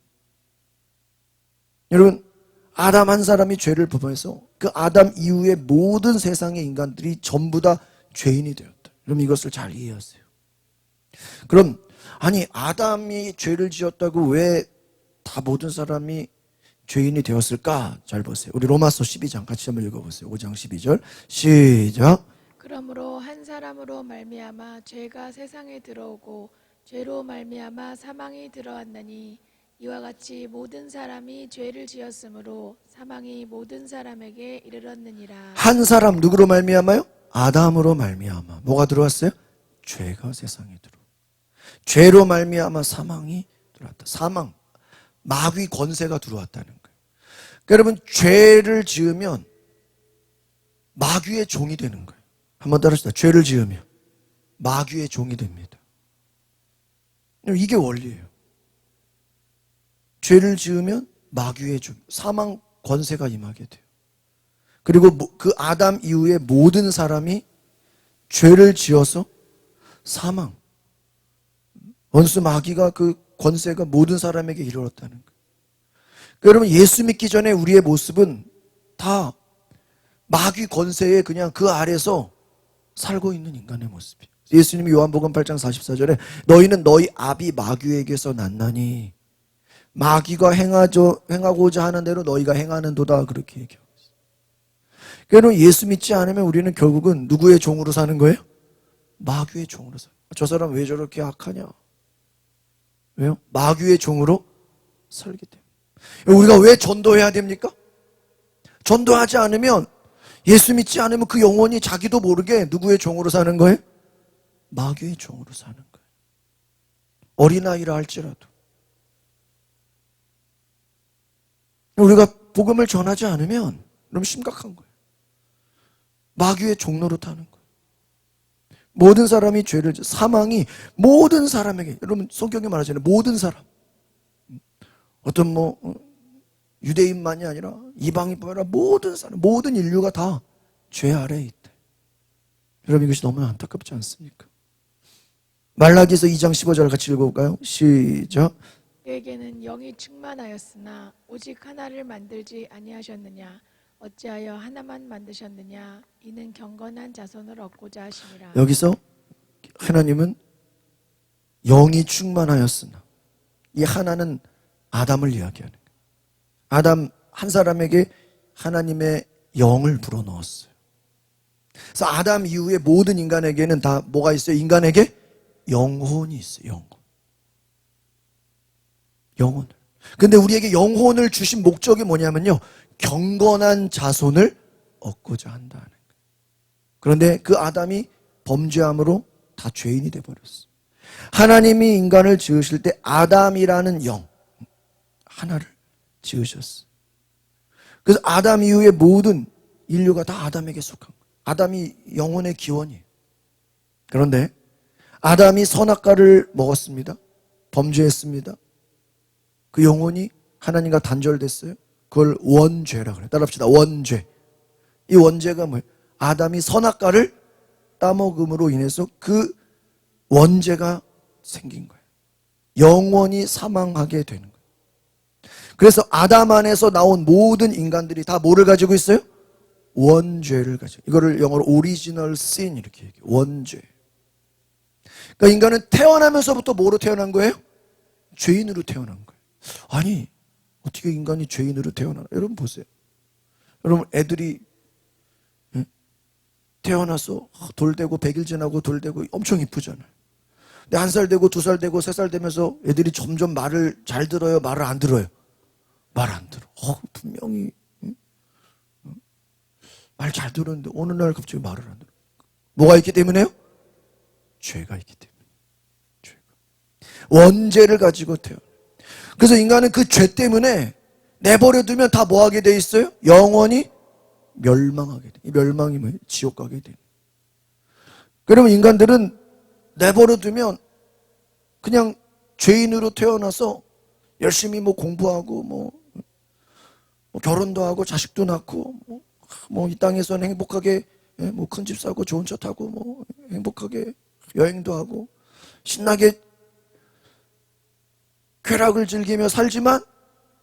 여러분 아담 한 사람이 죄를 범해서 그 아담 이후의 모든 세상의 인간들이 전부 다 죄인이 되었다. 그럼 이것을 잘 이해하세요. 그럼 아니 아담이 죄를 지었다고 왜 다 모든 사람이 죄인이 되었을까? 잘 보세요. 우리 로마서 12장 같이 한번 읽어보세요. 5장 12절 시작. 그러므로 한 사람으로 말미암아 죄가 세상에 들어오고 죄로 말미암아 사망이 들어왔나니 이와 같이 모든 사람이 죄를 지었으므로 사망이 모든 사람에게 이르렀느니라. 한 사람 누구로 말미암아요? 아담으로 말미암아. 뭐가 들어왔어요? 죄가 세상에 들어. 죄로 말미암아 사망이 들어왔다. 사망, 마귀 권세가 들어왔다는 거예요. 그러니까 여러분 죄를 지으면 마귀의 종이 되는 거예요. 한번 따라합시다. 죄를 지으면 마귀의 종이 됩니다. 이게 원리예요. 죄를 지으면 마귀의 종, 사망 권세가 임하게 돼요. 그리고 그 아담 이후에 모든 사람이 죄를 지어서 사망, 원수 마귀가 그 권세가 모든 사람에게 이르렀다는 거예요. 그러니까 여러분 예수 믿기 전에 우리의 모습은 다 마귀 권세에 그냥 그 아래서 살고 있는 인간의 모습이에요. 예수님이 요한복음 8장 44절에 너희는 너희 아비 마귀에게서 났나니 마귀가 행하고자 하는 대로 너희가 행하는도다 그렇게 얘기하고 있어요. 그러니까 예수 믿지 않으면 우리는 결국은 누구의 종으로 사는 거예요? 마귀의 종으로 살아요. 저 사람 왜 저렇게 악하냐? 왜요? 마귀의 종으로 살게 돼요. 우리가 왜 전도해야 됩니까? 전도하지 않으면 예수 믿지 않으면 그 영혼이 자기도 모르게 누구의 종으로 사는 거예요? 마귀의 종으로 사는 거예요. 어린아이라 할지라도. 우리가 복음을 전하지 않으면 너무 심각한 거예요. 마귀의 종로로 타는 거예요. 모든 사람이 죄를 사망이 모든 사람에게 여러분 성경에 말하잖아요. 모든 사람 어떤 유대인만이 아니라 이방인뿐 아니라 모든 사람 모든 인류가 다 죄 아래에 있대. 여러분 이것이 너무 안타깝지 않습니까? 말라기서 2장 15절 같이 읽어볼까요? 시작. 그에게는 영이 충만하였으나 오직 하나를 만들지 아니하셨느냐 어찌하여 하나만 만드셨느냐 이는 경건한 자손을 얻고자 하심이라. 여기서 하나님은 영이 충만하였으나 이 하나는 아담을 이야기하는 거예요. 아담 한 사람에게 하나님의 영을 불어넣었어요. 그래서 아담 이후에 모든 인간에게는 다 뭐가 있어요? 인간에게 영혼이 있어요. 영혼을. 근데 우리에게 영혼을 주신 목적이 뭐냐면요. 경건한 자손을 얻고자 한다는 거예요. 그런데 그 아담이 범죄함으로 다 죄인이 되어버렸어요. 하나님이 인간을 지으실 때 아담이라는 영 하나를 지으셨어요. 그래서 아담 이후에 모든 인류가 다 아담에게 속한 거예요. 아담이 영혼의 기원이에요. 그런데 아담이 선악과를 먹었습니다. 범죄했습니다. 그 영혼이 하나님과 단절됐어요. 그걸 원죄라 그래요. 따라합시다. 원죄. 이 원죄가 뭐예요? 아담이 선악과를 따먹음으로 인해서 그 원죄가 생긴 거예요. 영원히 사망하게 되는 거예요. 그래서 아담 안에서 나온 모든 인간들이 다 뭐를 가지고 있어요? 원죄를 가지고. 이거를 영어로 오리지널 신 이렇게 얘기해요. 원죄. 그러니까 인간은 태어나면서부터 뭐로 태어난 거예요? 죄인으로 태어난 거예요. 아니 어떻게 인간이 죄인으로 태어나나? 여러분 보세요. 여러분 애들이 태어나서 돌되고 100일 지나고 돌되고 엄청 이쁘잖아요. 근데 1살 되고 2살 되고 3살 되면서 애들이 점점 말을 잘 들어요? 말을 안 들어요? 말 안 들어. 분명히 말 잘 들었는데 어느 날 갑자기 말을 안 들어. 뭐가 있기 때문에요? 죄가 있기 때문에. 죄가. 원죄를 가지고 태어나. 그래서 인간은 그 죄 때문에 내버려두면 다 뭐하게 돼 있어요? 영원히 멸망하게 돼. 이 멸망이 뭐예요? 지옥 가게 돼. 그러면 인간들은 내버려두면 그냥 죄인으로 태어나서 열심히 공부하고 뭐 결혼도 하고 자식도 낳고 이 땅에서는 행복하게 큰 집 사고 좋은 차 타고 행복하게 여행도 하고 신나게 쾌락을 즐기며 살지만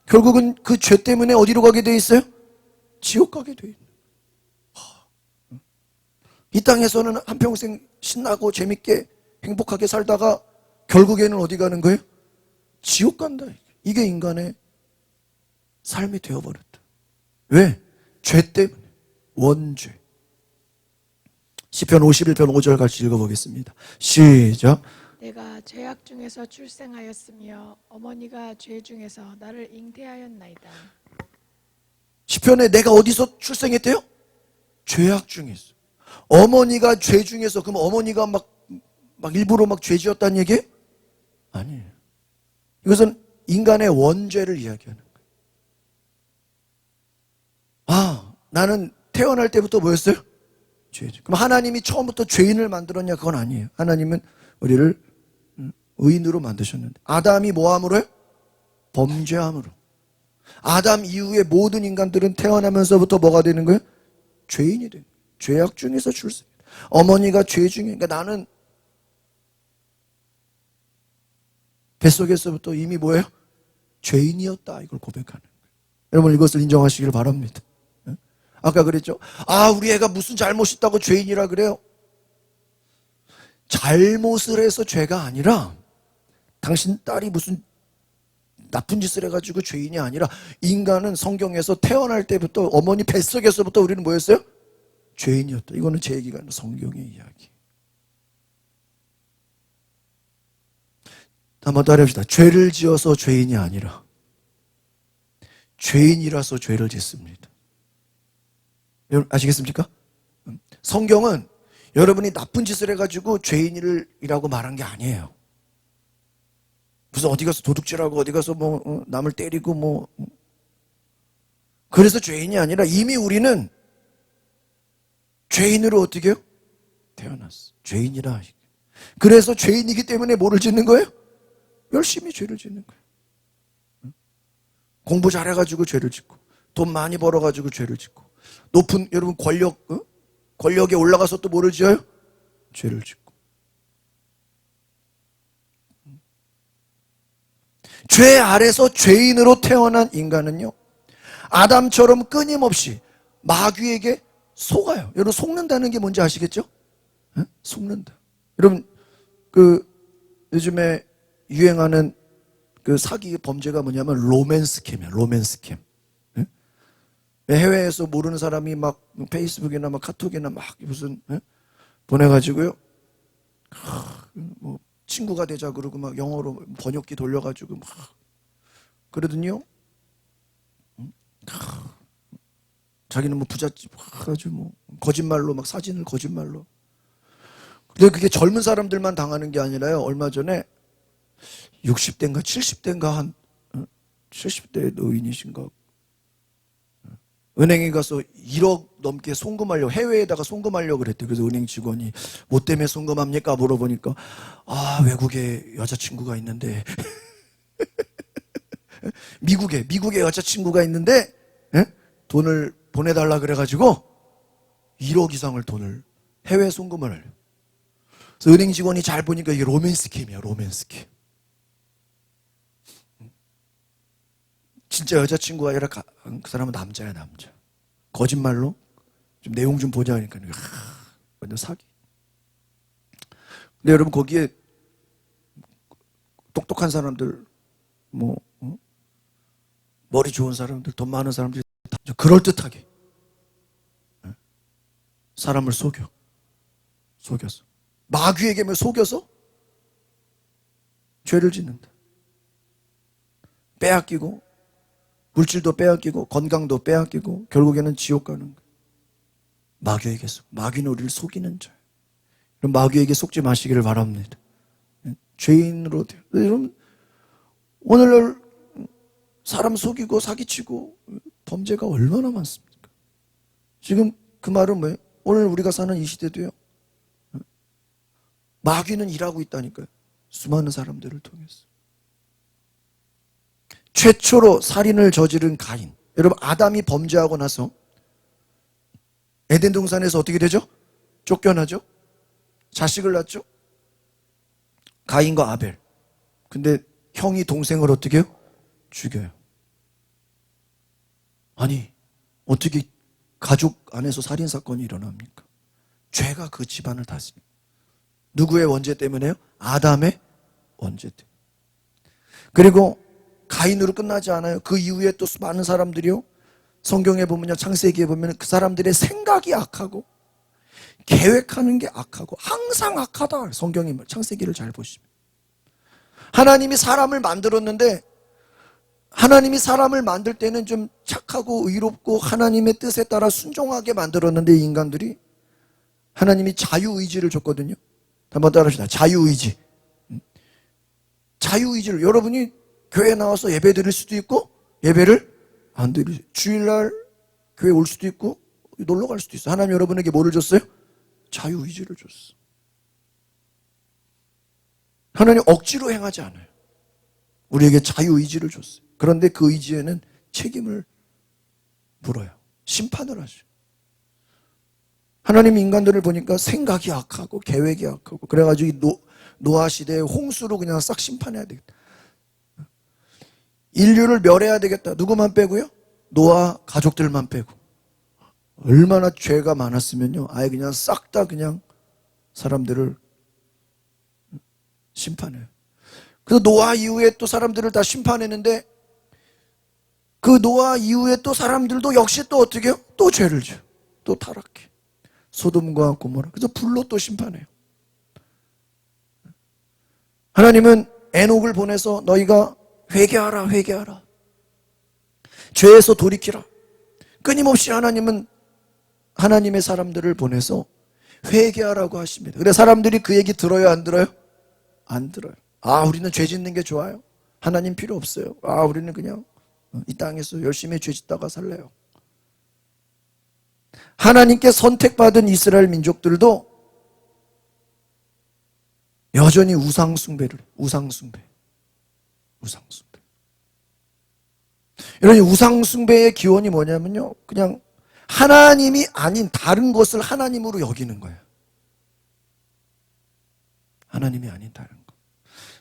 결국은 그 죄 때문에 어디로 가게 돼 있어요? 지옥 가게 돼 있는. 이 땅에서는 한평생 신나고 재밌게 행복하게 살다가 결국에는 어디 가는 거예요? 지옥 간다. 이게 인간의 삶이 되어버렸다. 왜? 죄 때문에. 원죄. 시편 51편 5절 같이 읽어보겠습니다. 시작. 내가 죄악 중에서 출생하였으며 어머니가 죄 중에서 나를 잉태하였나이다. 시편에 내가 어디서 출생했대요? 죄악 중에서. 어머니가 죄 중에서. 그럼 어머니가 막 일부러 막 죄 지었다는 얘기예요? 아니에요. 이것은 인간의 원죄를 이야기하는 거예요. 아, 나는 태어날 때부터 뭐였어요? 죄죠. 그럼 하나님이 처음부터 죄인을 만들었냐? 그건 아니에요. 하나님은 우리를 의인으로 만드셨는데, 아담이 뭐함으로요? 범죄함으로. 아담 이후에 모든 인간들은 태어나면서부터 뭐가 되는 거예요? 죄인이 돼요. 죄악 중에서 출생. 어머니가 죄 중에. 그러니까 나는 뱃속에서부터 이미 뭐예요? 죄인이었다. 이걸 고백하는 거예요. 여러분 이것을 인정하시길 바랍니다. 아까 그랬죠? 아, 우리 애가 무슨 잘못 있다고 죄인이라 그래요? 잘못을 해서 죄가 아니라, 당신 딸이 무슨 나쁜 짓을 해가지고 죄인이 아니라, 인간은 성경에서 태어날 때부터 어머니 뱃속에서부터 우리는 뭐였어요? 죄인이었다. 이거는 제 얘기가 아니라 성경의 이야기. 한번 따라합시다. 죄를 지어서 죄인이 아니라 죄인이라서 죄를 짓습니다. 여러분 아시겠습니까? 성경은 여러분이 나쁜 짓을 해가지고 죄인이라고 말한 게 아니에요. 무슨 어디 가서 도둑질하고 어디 가서 남을 때리고 그래서 죄인이 아니라 이미 우리는 죄인으로 어떻게 해요? 태어났어. 죄인이라. 그래서 죄인이기 때문에 뭐를 짓는 거예요? 열심히 죄를 짓는 거예요. 공부 잘해가지고 죄를 짓고, 돈 많이 벌어가지고 죄를 짓고, 높은 여러분 권력에 올라가서 또 뭐를 지어요? 죄를 짓고. 죄 아래서 죄인으로 태어난 인간은요, 아담처럼 끊임없이 마귀에게 속아요. 여러분 속는다는 게 뭔지 아시겠죠? 속는다. 여러분 요즘에 유행하는 사기 범죄가 뭐냐면 로맨스캠이야. 로맨스캠. 해외에서 모르는 사람이 막 페이스북이나 막 카톡이나 막 무슨 보내가지고요, 친구가 되자 그러고 막 영어로 번역기 돌려가지고 막 그러더니요, 자기는 부잣집 아주 거짓말로 막 사진을 거짓말로. 근데 그게 젊은 사람들만 당하는 게 아니라요, 얼마 전에 60대인가 70대인가 한 70대 노인이신가, 은행에 가서 1억 넘게 송금하려고, 해외에다가 송금하려고 그랬대요. 그래서 은행 직원이 뭐 때문에 송금합니까? 물어보니까, 아, 외국에 여자친구가 있는데 미국에 여자친구가 있는데 돈을 보내달라 그래가지고 1억 이상을 돈을 해외 송금을 하려고. 그래서 은행 직원이 잘 보니까 이게 로맨스캠이야. 로맨스캠. 진짜 여자친구가 아니라 그 사람은 남자야, 남자. 거짓말로 좀 내용 좀 보자 하니까 완전 사기. 근데 여러분 거기에 똑똑한 사람들, 머리 좋은 사람들, 돈 많은 사람들이 그럴듯하게 사람을 속여서 마귀에게 속여서 죄를 짓는다. 빼앗기고, 물질도 빼앗기고, 건강도 빼앗기고, 결국에는 지옥 가는 거예요. 마귀에게 속. 마귀는 우리를 속이는 자예요. 그럼 마귀에게 속지 마시기를 바랍니다. 죄인으로 돼요. 여러분 오늘날 사람 속이고 사기치고 범죄가 얼마나 많습니까? 지금 그 말은 뭐예요? 오늘 우리가 사는 이 시대도요, 마귀는 일하고 있다니까요. 수많은 사람들을 통해서. 최초로 살인을 저지른 가인. 여러분 아담이 범죄하고 나서 에덴 동산에서 어떻게 되죠? 쫓겨나죠? 자식을 낳죠? 가인과 아벨. 근데 형이 동생을 어떻게 해요? 죽여요. 아니 어떻게 가족 안에서 살인사건이 일어납니까? 죄가 그 집안을 다스립니다. 누구의 원죄 때문에요? 아담의 언제든. 그리고 가인으로 끝나지 않아요. 그 이후에 또 많은 사람들이요, 성경에 보면요, 창세기에 보면 그 사람들의 생각이 악하고 계획하는 게 악하고 항상 악하다. 성경이 창세기를 잘 보시면 하나님이 사람을 만들었는데, 하나님이 사람을 만들 때는 좀 착하고 의롭고 하나님의 뜻에 따라 순종하게 만들었는데, 인간들이 하나님이 자유의지를 줬거든요. 한번 따라합시다. 자유의지. 자유의지를, 여러분이 교회 나와서 예배 드릴 수도 있고 예배를 안 드리세요. 주일날 교회 올 수도 있고 놀러 갈 수도 있어요. 하나님 여러분에게 뭐를 줬어요? 자유의지를 줬어. 하나님 억지로 행하지 않아요. 우리에게 자유의지를 줬어요. 그런데 그 의지에는 책임을 물어요. 심판을 하죠. 하나님 인간들을 보니까 생각이 악하고 계획이 악하고, 그래가지고 노아 시대에 홍수로 그냥 싹 심판해야 되겠다. 인류를 멸해야 되겠다. 누구만 빼고요? 노아 가족들만 빼고. 얼마나 죄가 많았으면요, 아예 그냥 싹 다 그냥 사람들을 심판해요. 그래서 노아 이후에 또 사람들을 다 심판했는데, 그 노아 이후에 또 사람들도 역시 또 어떻게 해요? 또 죄를 져요. 또 타락해. 소돔과 고모라. 그래서 불로 또 심판해요. 하나님은 에녹을 보내서 너희가 회개하라, 회개하라. 죄에서 돌이키라. 끊임없이 하나님은 하나님의 사람들을 보내서 회개하라고 하십니다. 그래, 사람들이 그 얘기 들어요, 안 들어요? 안 들어요. 아, 우리는 죄 짓는 게 좋아요. 하나님 필요 없어요. 아, 우리는 그냥 이 땅에서 열심히 죄 짓다가 살래요. 하나님께 선택받은 이스라엘 민족들도 여전히 우상숭배를 해요. 우상숭배. 여러분, 우상숭배의 기원이 뭐냐면요, 그냥 하나님이 아닌 다른 것을 하나님으로 여기는 거예요. 하나님이 아닌 다른 것.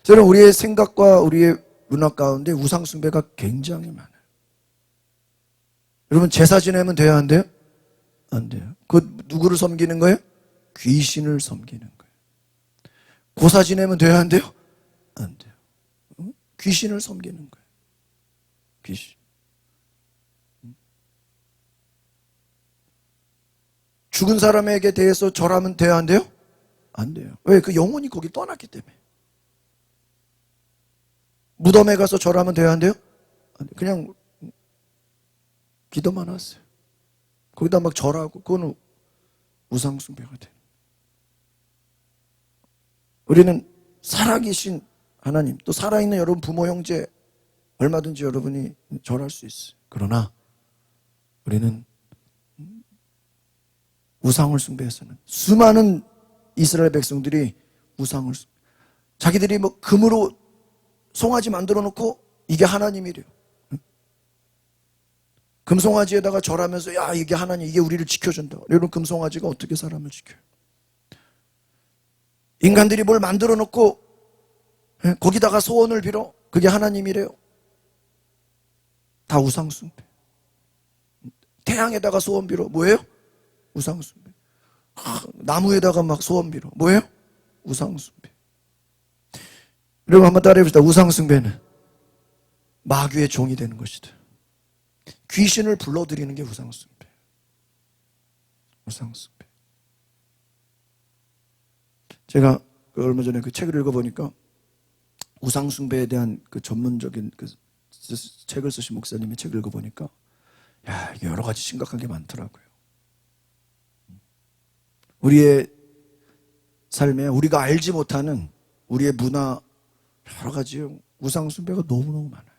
저는 우리의 생각과 우리의 문화 가운데 우상숭배가 굉장히 많아요. 여러분, 제사 지내면 돼요, 안 돼요? 안 돼요. 그 누구를 섬기는 거예요? 귀신을 섬기는 거예요. 고사 지내면 돼요, 안 돼요? 안 돼요. 귀신을 섬기는 거예요. 귀신. 죽은 사람에게 대해서 절하면 돼요, 안 돼요? 안 돼요. 왜? 그 영혼이 거기 떠났기 때문에. 무덤에 가서 절하면 돼요, 안 돼요? 안 돼요. 그냥 기도만 하세요. 거기다 막 절하고, 그거는 우상숭배가 돼요. 우리는 살아계신 하나님, 또 살아있는 여러분 부모 형제 얼마든지 여러분이 절할 수 있어요. 그러나 우리는 우상을 숭배해서는, 수많은 이스라엘 백성들이 우상을 자기들이 뭐 금으로 송아지 만들어 놓고 이게 하나님이래요. 금송아지에다가 절하면서, 야, 이게 하나님, 이게 우리를 지켜준다. 여러분, 금송아지가 어떻게 사람을 지켜요? 인간들이 뭘 만들어 놓고 거기다가 소원을 빌어, 그게 하나님이래요. 다 우상숭배. 태양에다가 소원 빌어, 뭐예요? 우상숭배. 나무에다가 막 소원 빌어, 뭐예요? 우상숭배. 여러분, 한번 따라해 봅시다. 우상숭배는 마귀의 종이 되는 것이다. 귀신을 불러들이는 게 우상숭배. 우상숭배. 제가 얼마 전에 그 책을 읽어보니까 우상숭배에 대한 그 전문적인 그 책을 쓰신 목사님의 책을 읽어보니까, 야, 이게 여러 가지 심각한 게 많더라고요. 우리의 삶에 우리가 알지 못하는 우리의 문화, 여러 가지 우상숭배가 너무너무 많아요.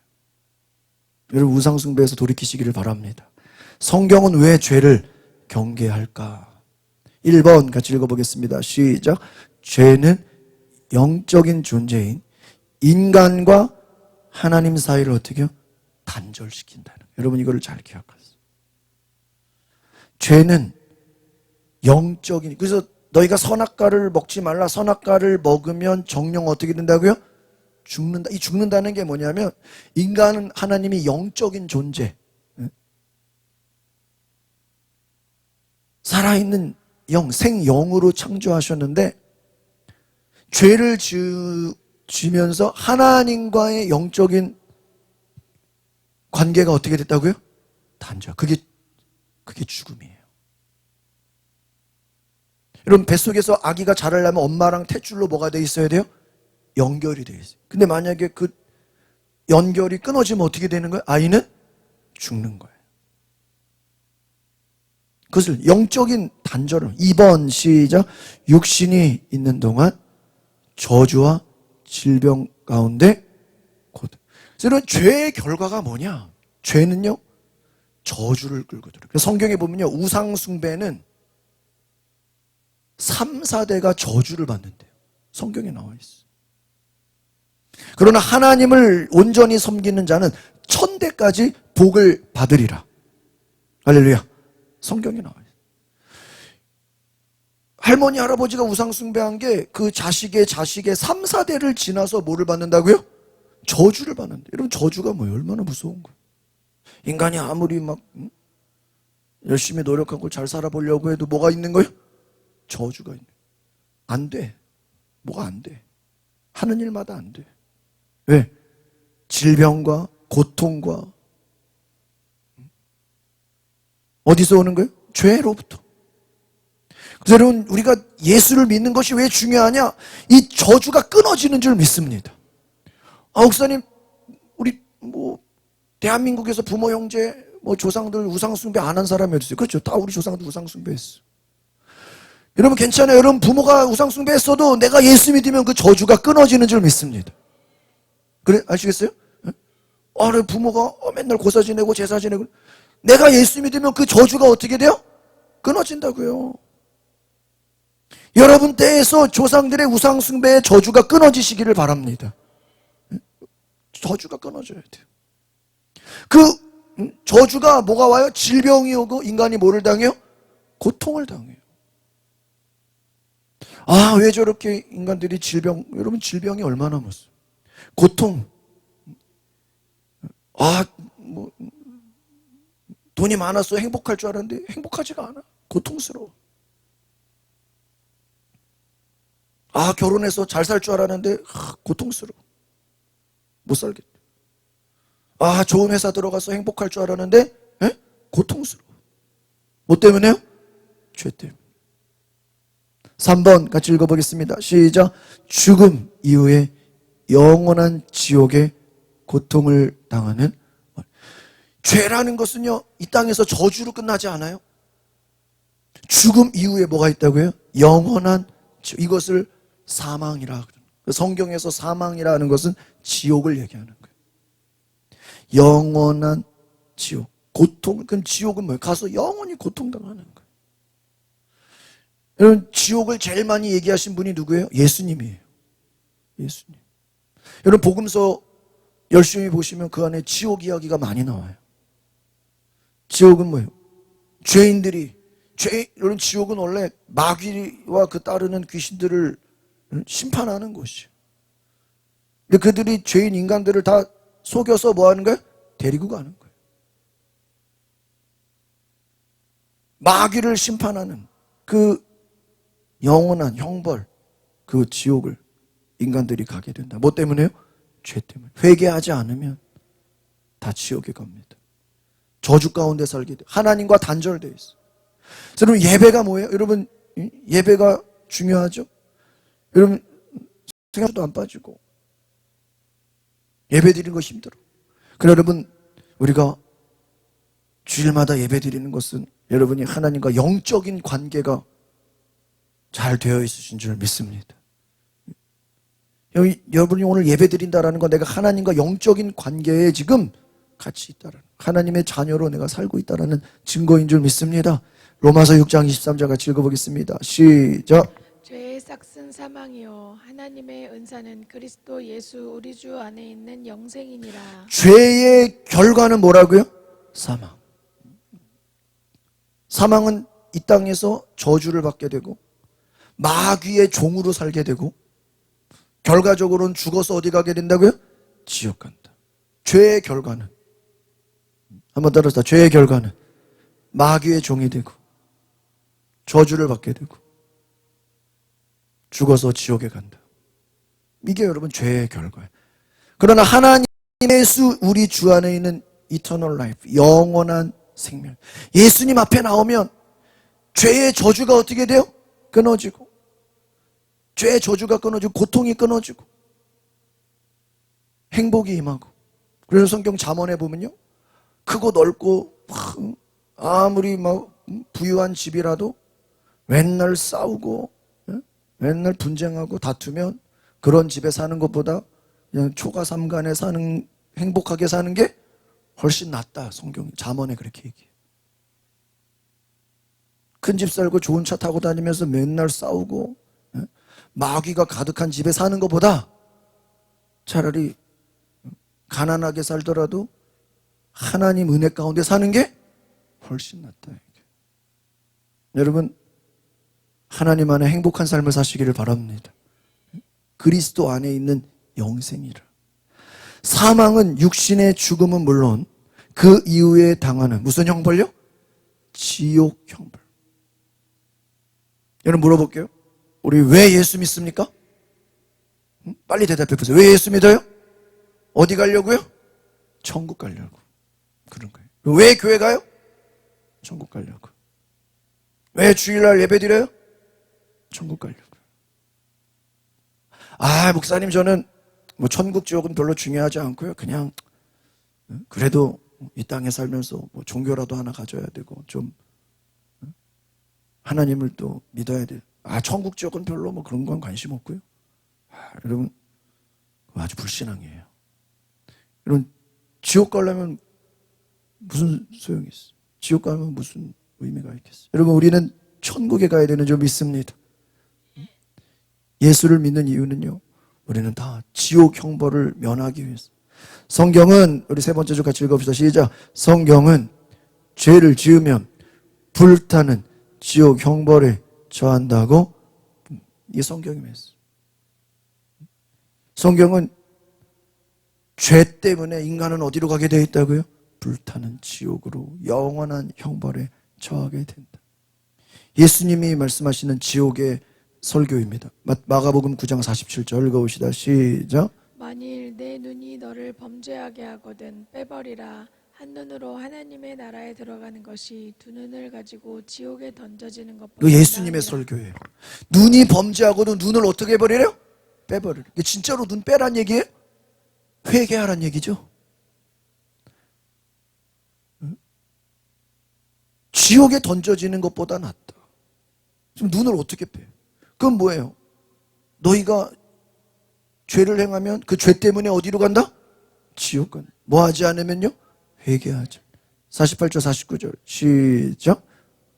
여러분, 우상숭배에서 돌이키시기를 바랍니다. 성경은 왜 죄를 경계할까? 1번 같이 읽어보겠습니다. 시작. 죄는 영적인 존재인 인간과 하나님 사이를 어떻게 해요? 단절시킨다는 거예요. 여러분, 이거를 잘 기억하세요. 죄는 영적인, 그래서 너희가 선악과를 먹지 말라. 선악과를 먹으면 정령 어떻게 된다고요? 죽는다. 이 죽는다는 게 뭐냐면, 인간은 하나님이 영적인 존재, 살아있는 영, 생영으로 창조하셨는데, 죄를 지면서 하나님과의 영적인 관계가 어떻게 됐다고요? 단절. 그게 죽음이에요. 여러분, 뱃속에서 아기가 자라려면 엄마랑 탯줄로 뭐가 돼 있어야 돼요? 연결이 돼 있어요. 근데 만약에 그 연결이 끊어지면 어떻게 되는 거예요? 아이는 죽는 거예요. 그것을 영적인 단절을 2번 시작. 육신이 있는 동안 저주와 질병 가운데 곧. 그래서 죄의 결과가 뭐냐? 죄는요 저주를 끌고 들어요. 성경에 보면요 우상 숭배는 3, 4대가 저주를 받는데요. 성경에 나와 있어요. 그러나 하나님을 온전히 섬기는 자는 1000대까지 복을 받으리라. 할렐루야. 성경에 나와 있어요. 할머니 할아버지가 우상 숭배한 게 그 자식의 3, 4대를 지나서 뭐를 받는다고요? 저주를 받는데. 여러분 저주가 뭐예요? 얼마나 무서운 거예요. 인간이 아무리 막 열심히 노력하고 잘 살아보려고 해도 뭐가 있는 거예요? 저주가 있는 거예요. 안 돼. 뭐가 안 돼. 하는 일마다 안 돼. 왜? 질병과 고통과 어디서 오는 거예요? 죄로부터. 그래서 여러분 우리가 예수를 믿는 것이 왜 중요하냐? 이 저주가 끊어지는 줄 믿습니다. 목사님 우리 대한민국에서 부모 형제 조상들 우상 숭배 안 한 사람이 어디 있어요? 그렇죠. 다 우리 조상들 우상 숭배했어. 여러분 괜찮아요. 여러분 부모가 우상 숭배했어도 내가 예수 믿으면 그 저주가 끊어지는 줄 믿습니다. 그래 아시겠어요? 내 부모가 맨날 고사 지내고 제사 지내고 내가 예수 믿으면 그 저주가 어떻게 돼요? 끊어진다고요. 여러분 때에서 조상들의 우상 숭배의 저주가 끊어지시기를 바랍니다. 저주가 끊어져야 돼요. 그 저주가 뭐가 와요? 질병이 오고 인간이 뭐를 당해요? 고통을 당해요. 왜 저렇게 인간들이 여러분 질병이 얼마나 무서워요. 고통. 돈이 많았어 행복할 줄 알았는데 행복하지가 않아. 고통스러워. 결혼해서 잘 살 줄 알았는데 고통스러워. 못 살겠다. 좋은 회사 들어가서 행복할 줄 알았는데 고통스러워. 뭐 때문에요? 죄 때문에. 3번 같이 읽어보겠습니다. 시작. 죽음 이후에 영원한 지옥의 고통을 당하는. 죄라는 것은요 이 땅에서 저주로 끝나지 않아요. 죽음 이후에 뭐가 있다고요? 영원한 지옥. 이것을 사망이라. 성경에서 사망이라는 것은 지옥을 얘기하는 거예요. 영원한 지옥. 고통. 그럼 지옥은 뭐예요? 가서 영원히 고통당하는 거예요. 여러분 지옥을 제일 많이 얘기하신 분이 누구예요? 예수님이에요. 예수님. 여러분 복음서 열심히 보시면 그 안에 지옥 이야기가 많이 나와요. 지옥은 뭐예요? 여러분 지옥은 원래 마귀와 그 따르는 귀신들을 심판하는 곳이에요. 근데 그들이 죄인 인간들을 다 속여서 뭐 하는 거예요? 데리고 가는 거예요. 마귀를 심판하는 그 영원한 형벌, 그 지옥을 인간들이 가게 된다. 뭐 때문에요? 죄 때문에. 회개하지 않으면 다 지옥에 갑니다. 저주 가운데 살게 돼. 하나님과 단절돼 있어. 여러분 예배가 뭐예요? 여러분 예배가 중요하죠? 여러분 생각도 안 빠지고 예배 드리는 거 힘들어. 그러나 여러분 우리가 주일마다 예배 드리는 것은 여러분이 하나님과 영적인 관계가 잘 되어 있으신 줄 믿습니다. 여러분이 오늘 예배 드린다라는 건 내가 하나님과 영적인 관계에 지금 같이 있다라는, 하나님의 자녀로 내가 살고 있다라는 증거인 줄 믿습니다. 로마서 6장 23절 같이 읽어보겠습니다. 시작. 죄의 싹은 사망이요 하나님의 은사는 그리스도 예수 우리 주 안에 있는 영생이니라. 죄의 결과는 뭐라고요? 사망. 사망은 이 땅에서 저주를 받게 되고 마귀의 종으로 살게 되고 결과적으로는 죽어서 어디 가게 된다고요? 지옥 간다. 죄의 결과는, 한번 따라서, 죄의 결과는 마귀의 종이 되고 저주를 받게 되고 죽어서 지옥에 간다. 이게 여러분 죄의 결과예요. 그러나 하나님의 우리 주 안에 있는 eternal life, 영원한 생명. 예수님 앞에 나오면 죄의 저주가 어떻게 돼요? 끊어지고, 죄의 저주가 끊어지고, 고통이 끊어지고, 행복이 임하고. 그래서 성경 잠언에 보면요, 크고 넓고 아무리 막 부유한 집이라도 맨날 싸우고 맨날 분쟁하고 다투면 그런 집에 사는 것보다 그냥 초가 삼간에 사는, 행복하게 사는 게 훨씬 낫다. 성경 잠언에 그렇게 얘기해요. 큰 집 살고 좋은 차 타고 다니면서 맨날 싸우고 마귀가 가득한 집에 사는 것보다 차라리 가난하게 살더라도 하나님 은혜 가운데 사는 게 훨씬 낫다. 여러분, 하나님 안에 행복한 삶을 사시기를 바랍니다. 그리스도 안에 있는 영생이라. 사망은, 육신의 죽음은 물론 그 이후에 당하는 무슨 형벌요? 지옥 형벌. 여러분 물어볼게요. 우리 왜 예수 믿습니까? 빨리 대답해 보세요. 왜 예수 믿어요? 어디 가려고요? 천국 가려고. 그런 거예요. 왜 교회 가요? 천국 가려고. 왜 주일날 예배 드려요? 천국 가려고. 아, 목사님, 저는 뭐 천국 지옥은 별로 중요하지 않고요. 그냥 그래도 이 땅에 살면서 뭐 종교라도 하나 가져야 되고 좀 하나님을 또 믿어야 돼요. 아, 천국 지옥은 별로 뭐 그런 건 관심 없고요. 아, 여러분, 아주 불신앙이에요. 여러분, 지옥 가려면 무슨 소용이 있어요? 지옥 가면 무슨 의미가 있겠어요? 여러분, 우리는 천국에 가야 되는 줄 믿습니다. 예수를 믿는 이유는요, 우리는 다 지옥 형벌을 면하기 위해서. 성경은, 우리 세 번째 주 같이 읽어봅시다. 시작. 성경은 죄를 지으면 불타는 지옥 형벌에 처한다고. 이 성경이 맺어요. 성경은 죄 때문에 인간은 어디로 가게 되어 있다고요? 불타는 지옥으로 영원한 형벌에 처하게 된다. 예수님이 말씀하시는 지옥의 설교입니다. 마가복음 9장 47절 읽어봅시다. 시작. 만일 내 눈이 너를 범죄하게 하거든 빼버리라. 한 눈으로 하나님의 나라에 들어가는 것이 두 눈을 가지고 지옥에 던져지는 것보다 그 예수님의 나으니라. 설교예요. 눈이 범죄하고도 눈을 어떻게 해버리래요? 빼버리래. 이게 진짜로 눈 빼란 얘기예요? 회개하란 얘기죠. 지옥에 던져지는 것보다 낫다. 지금 눈을 어떻게 빼요? 그건 뭐예요? 너희가 죄를 행하면 그 죄 때문에 어디로 간다? 지옥 간다. 뭐 하지 않으면요? 회개하자. 48절 49절 시작.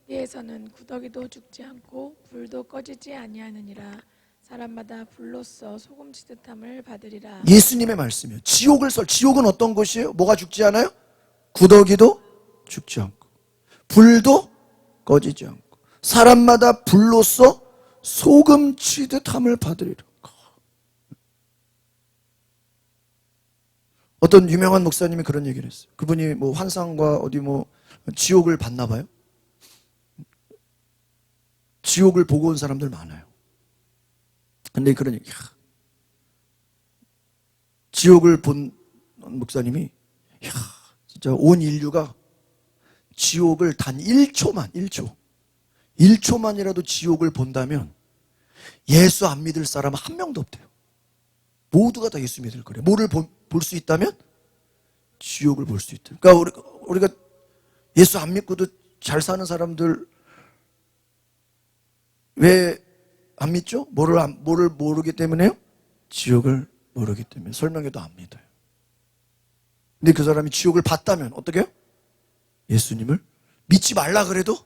여기에서는 구더기도 죽지 않고 불도 꺼지지 아니하느니라. 사람마다 불로써 소금치듯함을 받으리라. 예수님의 말씀이에요. 지옥은 어떤 곳이에요? 뭐가 죽지 않아요? 구더기도 죽지 않고 불도 꺼지지 않고 사람마다 불로써 소금 치듯함을 받으리라. 어떤 유명한 목사님이 그런 얘기를 했어요. 그분이 뭐 환상과 어디 뭐 지옥을 봤나 봐요. 지옥을 보고 온 사람들 많아요. 근데 그런 얘기, 지옥을 본 목사님이, 진짜 온 인류가 지옥을 단 1초만이라도 지옥을 본다면 예수 안 믿을 사람은 한 명도 없대요. 모두가 다 예수 믿을 거래요. 뭐를 볼 수 있다면? 지옥을 볼 수 있다. 그러니까 우리가 예수 안 믿고도 잘 사는 사람들 왜 안 믿죠? 뭐를 모르기 때문에요? 지옥을 모르기 때문에. 설명해도 안 믿어요. 근데 그 사람이 지옥을 봤다면 어떻게 해요? 예수님을 믿지 말라 그래도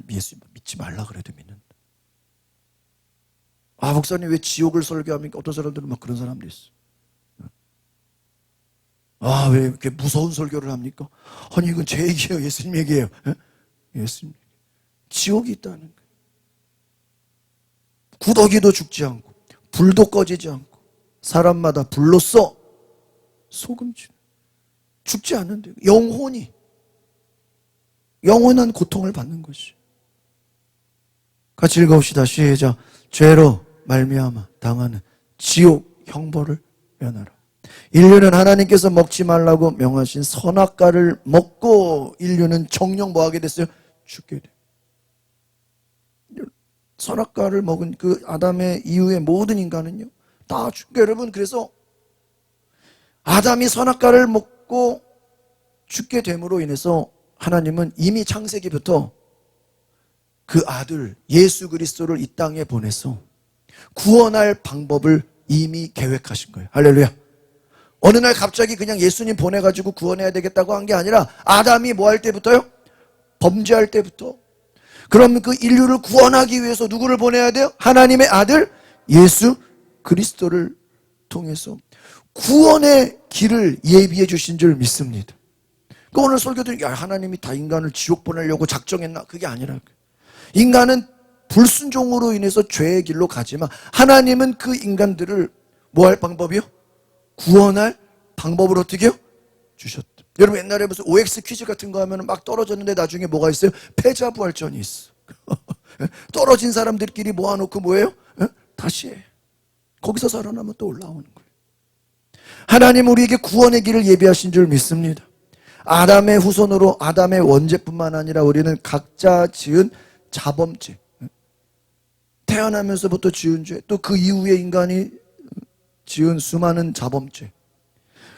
예수님 믿지 말라 그래도 믿는다. 아, 목사님 왜 지옥을 설교합니까? 어떤 사람들은 막 그런 사람도 있어. 아, 왜 이렇게 무서운 설교를 합니까? 아니, 이건 제 얘기예요, 예수님 얘기예요. 예수님. 지옥이 있다는 거예요. 구더기도 죽지 않고 불도 꺼지지 않고 사람마다 불로써 소금치. 죽지 않는데 영원한 고통을 받는 것이. 같이 읽어봅시다. 시작. 죄로 말미암아 당하는 지옥 형벌을 면하라. 인류는 하나님께서 먹지 말라고 명하신 선악과를 먹고 인류는 정령 뭐 하게 됐어요? 죽게 돼. 선악과를 먹은 그 아담의 이후의 모든 인간은요 다 죽게. 여러분, 그래서 아담이 선악과를 먹고 죽게 됨으로 인해서 하나님은 이미 창세기부터 그 아들 예수 그리스도를 이 땅에 보내서 구원할 방법을 이미 계획하신 거예요. 할렐루야. 어느 날 갑자기 그냥 예수님 보내가지고 구원해야 되겠다고 한 게 아니라 아담이 뭐 할 때부터요? 범죄할 때부터. 그럼 그 인류를 구원하기 위해서 누구를 보내야 돼요? 하나님의 아들 예수 그리스도를 통해서 구원의 길을 예비해 주신 줄 믿습니다. 그러니까 오늘 설교들이 하나님이 다 인간을 지옥 보내려고 작정했나? 그게 아니라 인간은 불순종으로 인해서 죄의 길로 가지만 하나님은 그 인간들을 뭐 할 방법이요? 구원할 방법을 어떻게 해요? 주셨다. 여러분 옛날에 무슨 OX 퀴즈 같은 거 하면 막 떨어졌는데 나중에 뭐가 있어요? 패자부활전이 있어. 떨어진 사람들끼리 모아놓고 뭐예요? 다시 해. 거기서 살아나면 또 올라오는 거예요. 하나님 우리에게 구원의 길을 예비하신 줄 믿습니다. 아담의 후손으로 아담의 원죄뿐만 아니라 우리는 각자 지은 자범죄, 태어나면서부터 지은 죄, 또 그 이후에 인간이 지은 수많은 자범죄.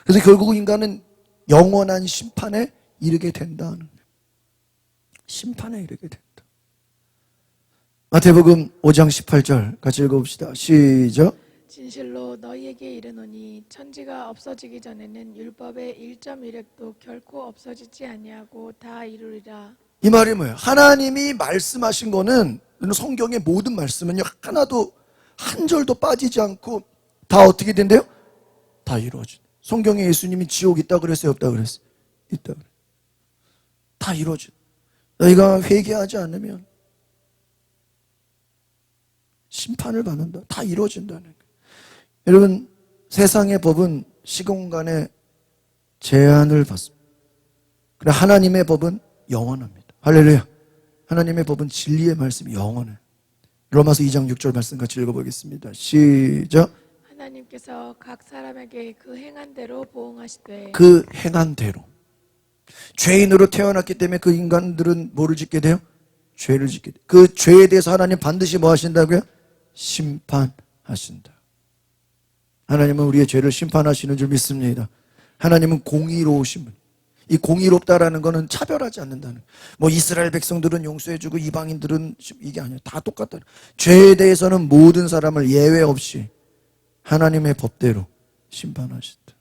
그래서 결국 인간은 영원한 심판에 이르게 된다는, 심판에 이르게 된다. 마태복음 5장 18절 같이 읽어봅시다. 시작. 진실로 너희에게 이르노니 천지가 없어지기 전에는 율법의 1.1획도 결코 없어지지 아니하고 다 이루리라. 이 말이 뭐예요? 하나님이 말씀하신 거는 성경의 모든 말씀은요 하나도 한 절도 빠지지 않고 다 어떻게 된대요? 다 이루어진다. 성경에 예수님이 지옥 있다 그랬어요? 없다 그랬어요? 있다 그랬어요. 다 이루어진다. 너희가 회개하지 않으면 심판을 받는다. 다 이루어진다는 거예요. 여러분 세상의 법은 시공간에 제한을 받습니다. 그러나 하나님의 법은 영원합니다. 할렐루야. 하나님의 법은 진리의 말씀이 영원해요. 로마서 2장 6절 말씀 같이 읽어보겠습니다. 시작. 하나님께서 각 사람에게 그 행한 대로 보응하시되. 그 행한 대로. 죄인으로 태어났기 때문에 그 인간들은 뭐를 짓게 돼요? 죄를 짓게 돼요. 그 죄에 대해서 하나님 반드시 뭐 하신다고요? 심판하신다. 하나님은 우리의 죄를 심판하시는 줄 믿습니다. 하나님은 공의로우신 분. 이 공의롭다라는 것은 차별하지 않는다는. 뭐 이스라엘 백성들은 용서해주고 이방인들은 이게 아니에요. 다 똑같다. 죄에 대해서는 모든 사람을 예외 없이 하나님의 법대로 심판하신다.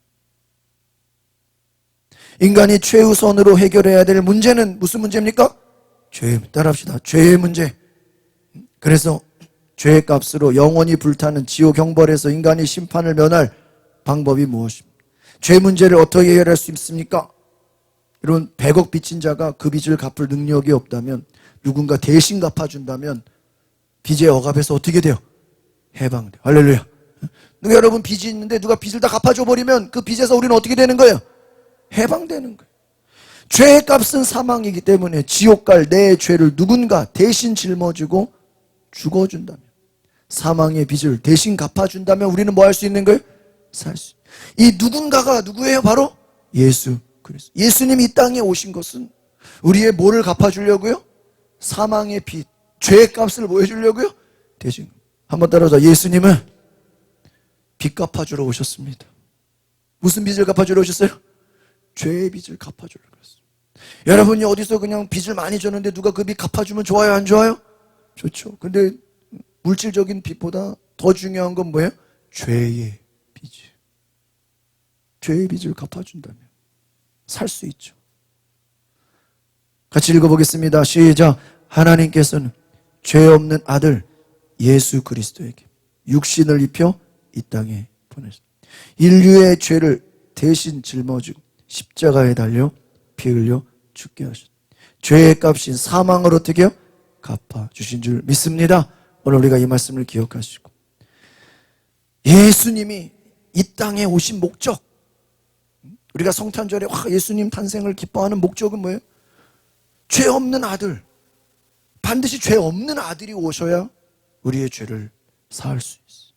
인간이 최우선으로 해결해야 될 문제는 무슨 문제입니까? 죄. 따라합시다. 죄의 문제. 그래서 죄의 값으로 영원히 불타는 지옥 형벌에서 인간이 심판을 면할 방법이 무엇입니까? 죄 문제를 어떻게 해결할 수 있습니까? 여러분 100억 빚진 자가 그 빚을 갚을 능력이 없다면, 누군가 대신 갚아준다면 빚의 억압에서 어떻게 돼요? 해방돼요. 할렐루야. 누가 여러분 빚이 있는데 누가 빚을 다 갚아줘 버리면 그 빚에서 우리는 어떻게 되는 거예요? 해방되는 거예요. 죄의 값은 사망이기 때문에 지옥 갈 내 죄를 누군가 대신 짊어지고 죽어준다면, 사망의 빚을 대신 갚아준다면 우리는 뭐 할 수 있는 거예요? 살 수. 이 누군가가 누구예요? 바로 예수 그리스도. 예수님이 이 땅에 오신 것은 우리의 뭐를 갚아주려고요? 사망의 빚, 죄의 값을 뭐 해주려고요? 대신. 한번 따라서 예수님은 빚 갚아주러 오셨습니다. 무슨 빚을 갚아주러 오셨어요? 죄의 빚을 갚아주러 오셨습니다. 여러분이 어디서 그냥 빚을 많이 줬는데 누가 그 빚 갚아주면 좋아요, 안 좋아요? 좋죠. 근데 물질적인 빚보다 더 중요한 건 뭐예요? 죄의 빚. 죄의 빚을 갚아준다면 살 수 있죠. 같이 읽어보겠습니다. 시작. 하나님께서는 죄 없는 아들 예수 그리스도에게 육신을 입혀 이 땅에 보내셨다. 인류의 죄를 대신 짊어지고 십자가에 달려 피 흘려 죽게 하셨다. 죄의 값인 사망을 어떻게 해요? 갚아주신 줄 믿습니다. 오늘 우리가 이 말씀을 기억하시고, 예수님이 이 땅에 오신 목적, 우리가 성탄절에 예수님 탄생을 기뻐하는 목적은 뭐예요? 죄 없는 아들, 반드시 죄 없는 아들이 오셔야 우리의 죄를 사할 수 있어요.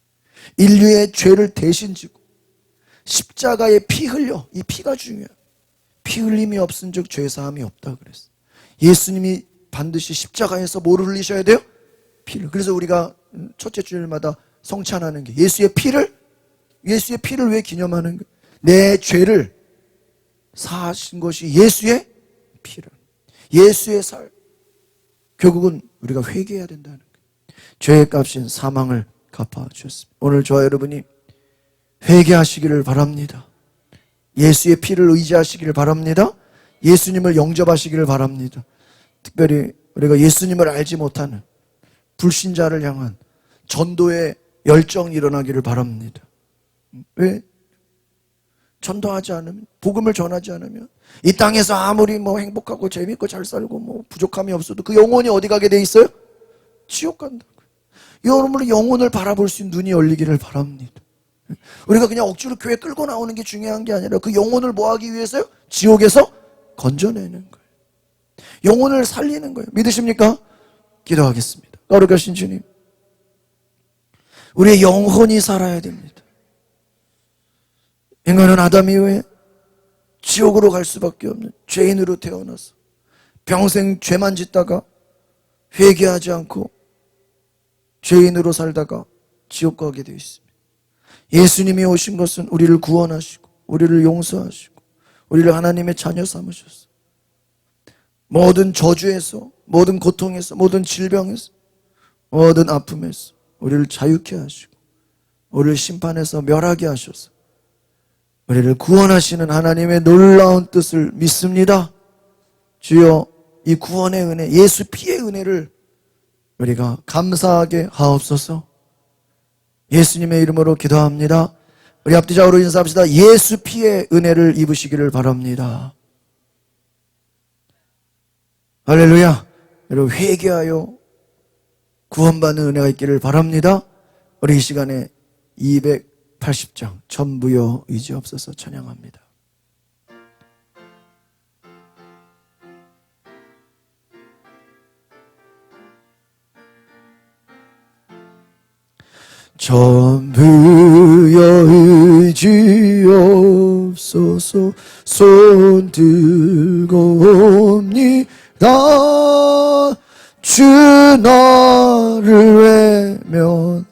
인류의 죄를 대신 지고 십자가에 피 흘려, 이 피가 중요해요. 피 흘림이 없은즉 죄사함이 없다 그랬어요. 예수님이 반드시 십자가에서 뭐를 흘리셔야 돼요? 피를. 그래서 우리가 첫째 주일마다 성찬하는 게 예수의 피를 왜 기념하는 거예요? 내 죄를 사하신 것이 예수의 피를, 예수의 살. 결국은 우리가 회개해야 된다는 거예요. 죄의 값인 사망을 갚아주셨습니다. 오늘 저와 여러분이 회개하시기를 바랍니다. 예수의 피를 의지하시기를 바랍니다. 예수님을 영접하시기를 바랍니다. 특별히 우리가 예수님을 알지 못하는 불신자를 향한 전도의 열정이 일어나기를 바랍니다. 왜? 전도하지 않으면, 복음을 전하지 않으면 이 땅에서 아무리 행복하고 재밌고 잘 살고 부족함이 없어도 그 영혼이 어디 가게 돼 있어요? 지옥 간다고요. 여러분의 영혼을 바라볼 수 있는 눈이 열리기를 바랍니다. 우리가 그냥 억지로 교회 끌고 나오는 게 중요한 게 아니라 그 영혼을 뭐 하기 위해서요? 지옥에서 건져내는 거예요. 영혼을 살리는 거예요. 믿으십니까? 기도하겠습니다. 거룩하신 주님, 우리의 영혼이 살아야 됩니다. 인간은 아담 이후에 지옥으로 갈 수밖에 없는 죄인으로 태어나서 평생 죄만 짓다가 회개하지 않고 죄인으로 살다가 지옥 가게 되어 있습니다. 예수님이 오신 것은 우리를 구원하시고 우리를 용서하시고 우리를 하나님의 자녀 삼으셨어요. 모든 저주에서, 모든 고통에서, 모든 질병에서, 모든 아픔에서 우리를 자유케 하시고 우리를 심판해서 멸하게 하셔서 우리를 구원하시는 하나님의 놀라운 뜻을 믿습니다. 주여, 이 구원의 은혜, 예수 피의 은혜를 우리가 감사하게 하옵소서. 예수님의 이름으로 기도합니다. 우리 앞뒤좌우로 인사합시다. 예수 피의 은혜를 입으시기를 바랍니다. 할렐루야. 여러분, 회개하여 구원받는 은혜가 있기를 바랍니다. 우리 이 시간에 280장 전부여 의지없어서 찬양합니다. 전부여 의지없어서 손 들고 옵니다. 주 나를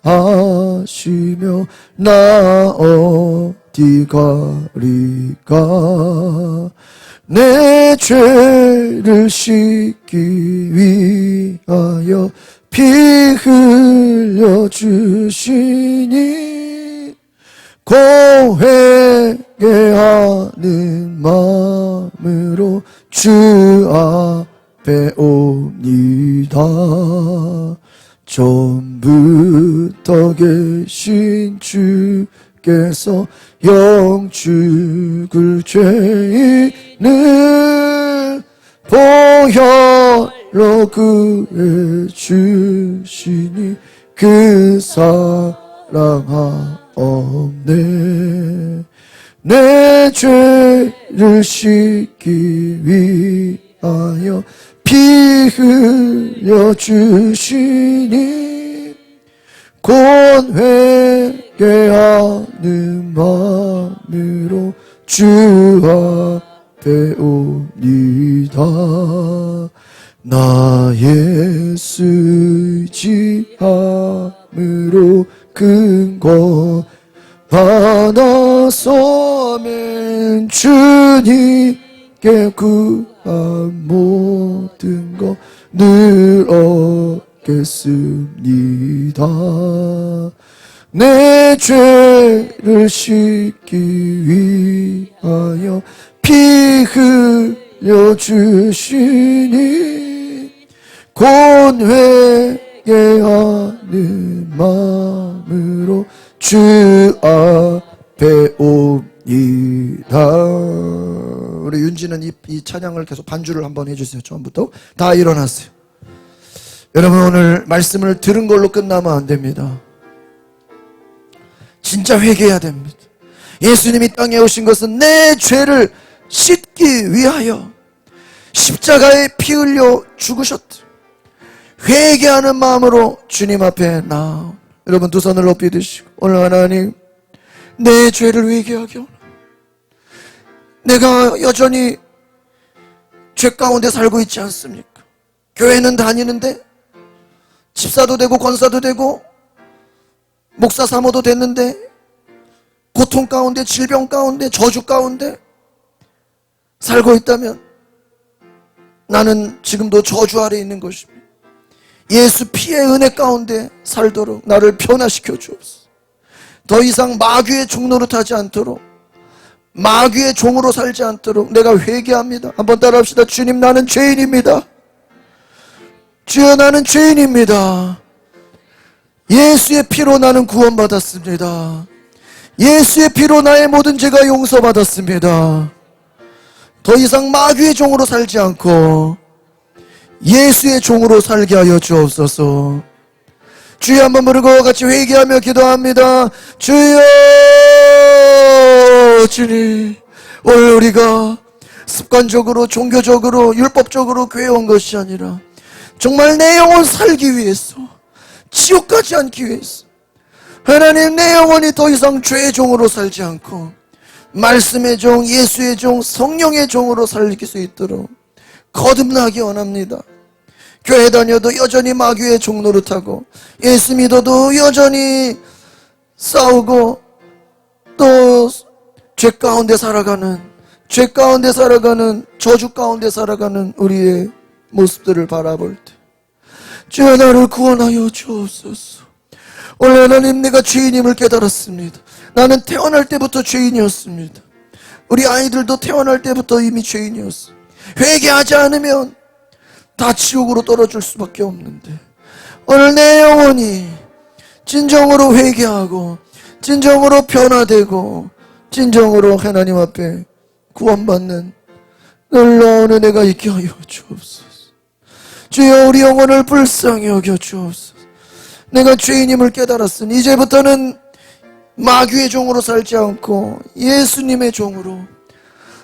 외면하시며 나 어디 가리까. 내 죄를 씻기 위하여 피 흘려 주시니 고회개하는 마음으로 주 앞에 옵니다. 전부터 계신 주께서 영죽을 죄인을 보혈로 구해 주시니 그 사랑하옵네. 내 죄를 씻기 위하여 피 흘려 주시니 곧 회개하는 마음으로 주 앞에 옵니다. 나 예수 의지함으로 근거 받아서면 주님께 구한 모든 것 늘 얻겠습니다. 내 죄를 씻기 위하여 피 흘려 주시니 곧 회개하는 마음으로 주 앞에 옵니다. 우리 윤지는 이 찬양을 계속 반주를 한번 해주세요. 처음부터 다 일어났어요. 여러분, 오늘 말씀을 들은 걸로 끝나면 안 됩니다. 진짜 회개해야 됩니다. 예수님이 땅에 오신 것은 내 죄를 씻기 위하여 십자가에 피 흘려 죽으셨다. 회개하는 마음으로 주님 앞에 나온 여러분 두 손을 높이 드시고 오늘 하나님 내 죄를 회개하게 하옵소서. 내가 여전히 죄 가운데 살고 있지 않습니까? 교회는 다니는데 집사도 되고 권사도 되고 목사 사모도 됐는데 고통 가운데 질병 가운데 저주 가운데 살고 있다면 나는 지금도 저주 아래 있는 것입니다. 예수 피의 은혜 가운데 살도록 나를 변화시켜 주옵소서. 더 이상 마귀의 종노릇하지 않도록 마귀의 종으로 살지 않도록 내가 회개합니다. 한번 따라합시다. 주님 나는 죄인입니다. 주여 나는 죄인입니다. 예수의 피로 나는 구원받았습니다. 예수의 피로 나의 모든 죄가 용서받았습니다. 더 이상 마귀의 종으로 살지 않고 예수의 종으로 살게 하여 주옵소서. 주여 한번 부르고 같이 회개하며 기도합니다. 주여 주님, 오늘 우리가 습관적으로 종교적으로 율법적으로 교회 온 것이 아니라 정말 내 영혼 살기 위해서 지옥 가지 않기 위해서 하나님 내 영혼이 더 이상 죄의 종으로 살지 않고 말씀의 종, 예수의 종, 성령의 종으로 살릴 수 있도록 거듭나기 원합니다. 교회 다녀도 여전히 마귀의 종 노릇하고 예수 믿어도 여전히 싸우고 또 죄 가운데 살아가는 저주 가운데 살아가는 우리의 모습들을 바라볼 때 주여 나를 구원하여 주옵소서. 오늘 하나님 내가 죄인임을 깨달았습니다. 나는 태어날 때부터 죄인이었습니다. 우리 아이들도 태어날 때부터 이미 죄인이었어요. 회개하지 않으면 다 지옥으로 떨어질 수밖에 없는데 오늘 내 영혼이 진정으로 회개하고 진정으로 변화되고 진정으로 하나님 앞에 구원받는 놀라운 은혜가 있게 하여 주옵소서. 주여 우리 영혼을 불쌍히 여겨 주옵소서. 내가 죄인임을 깨달았으니 이제부터는 마귀의 종으로 살지 않고 예수님의 종으로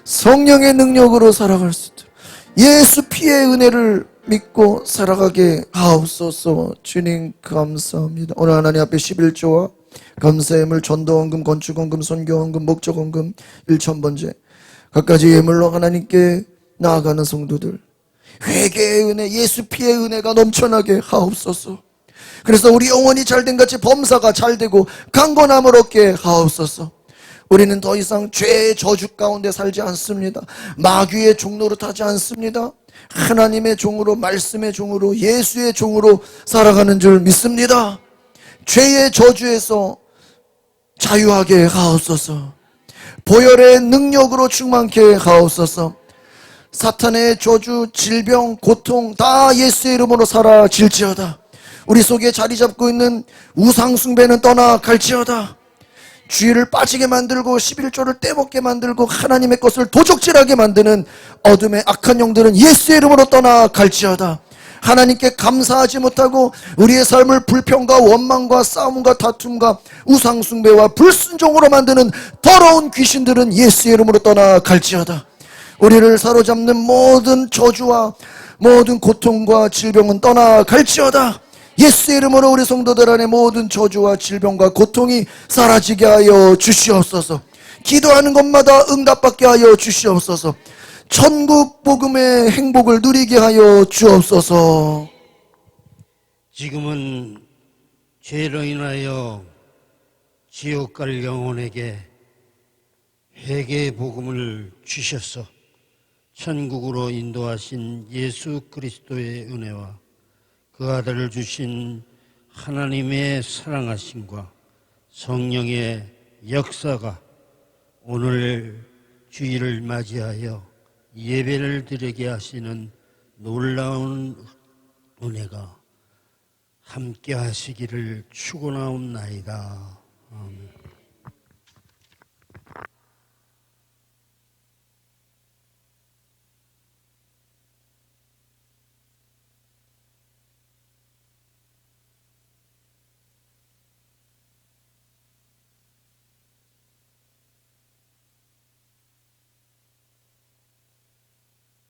성령의 능력으로 살아갈 수 있도록 예수 피의 은혜를 믿고 살아가게 하옵소서. 주님 감사합니다. 오늘 하나님 앞에 11조와 감사의 예물, 전도헌금, 건축헌금, 선교헌금, 목적헌금 1,000번째 갖가지 예물로 하나님께 나아가는 성도들 회개의 은혜, 예수 피의 은혜가 넘쳐나게 하옵소서. 그래서 우리 영혼이 잘된 같이 범사가 잘되고 강건함을 얻게 하옵소서. 우리는 더 이상 죄의 저주 가운데 살지 않습니다. 마귀의 종노릇하지 않습니다. 하나님의 종으로, 말씀의 종으로, 예수의 종으로 살아가는 줄 믿습니다. 죄의 저주에서 자유하게 하옵소서. 보혈의 능력으로 충만케 하옵소서. 사탄의 저주, 질병, 고통 다 예수의 이름으로 사라질지어다. 우리 속에 자리 잡고 있는 우상숭배는 떠나갈지어다. 주의를 빠지게 만들고 11조를 떼먹게 만들고 하나님의 것을 도적질하게 만드는 어둠의 악한 영들은 예수의 이름으로 떠나갈지어다. 하나님께 감사하지 못하고 우리의 삶을 불평과 원망과 싸움과 다툼과 우상숭배와 불순종으로 만드는 더러운 귀신들은 예수의 이름으로 떠나갈지어다. 우리를 사로잡는 모든 저주와 모든 고통과 질병은 떠나갈지어다. 예수의 이름으로 우리 성도들 안에 모든 저주와 질병과 고통이 사라지게 하여 주시옵소서. 기도하는 것마다 응답받게 하여 주시옵소서. 천국 복음의 행복을 누리게 하여 주옵소서. 지금은 죄로 인하여 지옥 갈 영혼에게 회개의 복음을 주셔서 천국으로 인도하신 예수 그리스도의 은혜와 그 아들을 주신 하나님의 사랑하심과 성령의 역사가 오늘 주일을 맞이하여 예배를 드리게 하시는 놀라운 은혜가 함께 하시기를 축원하옵나이다. 아멘.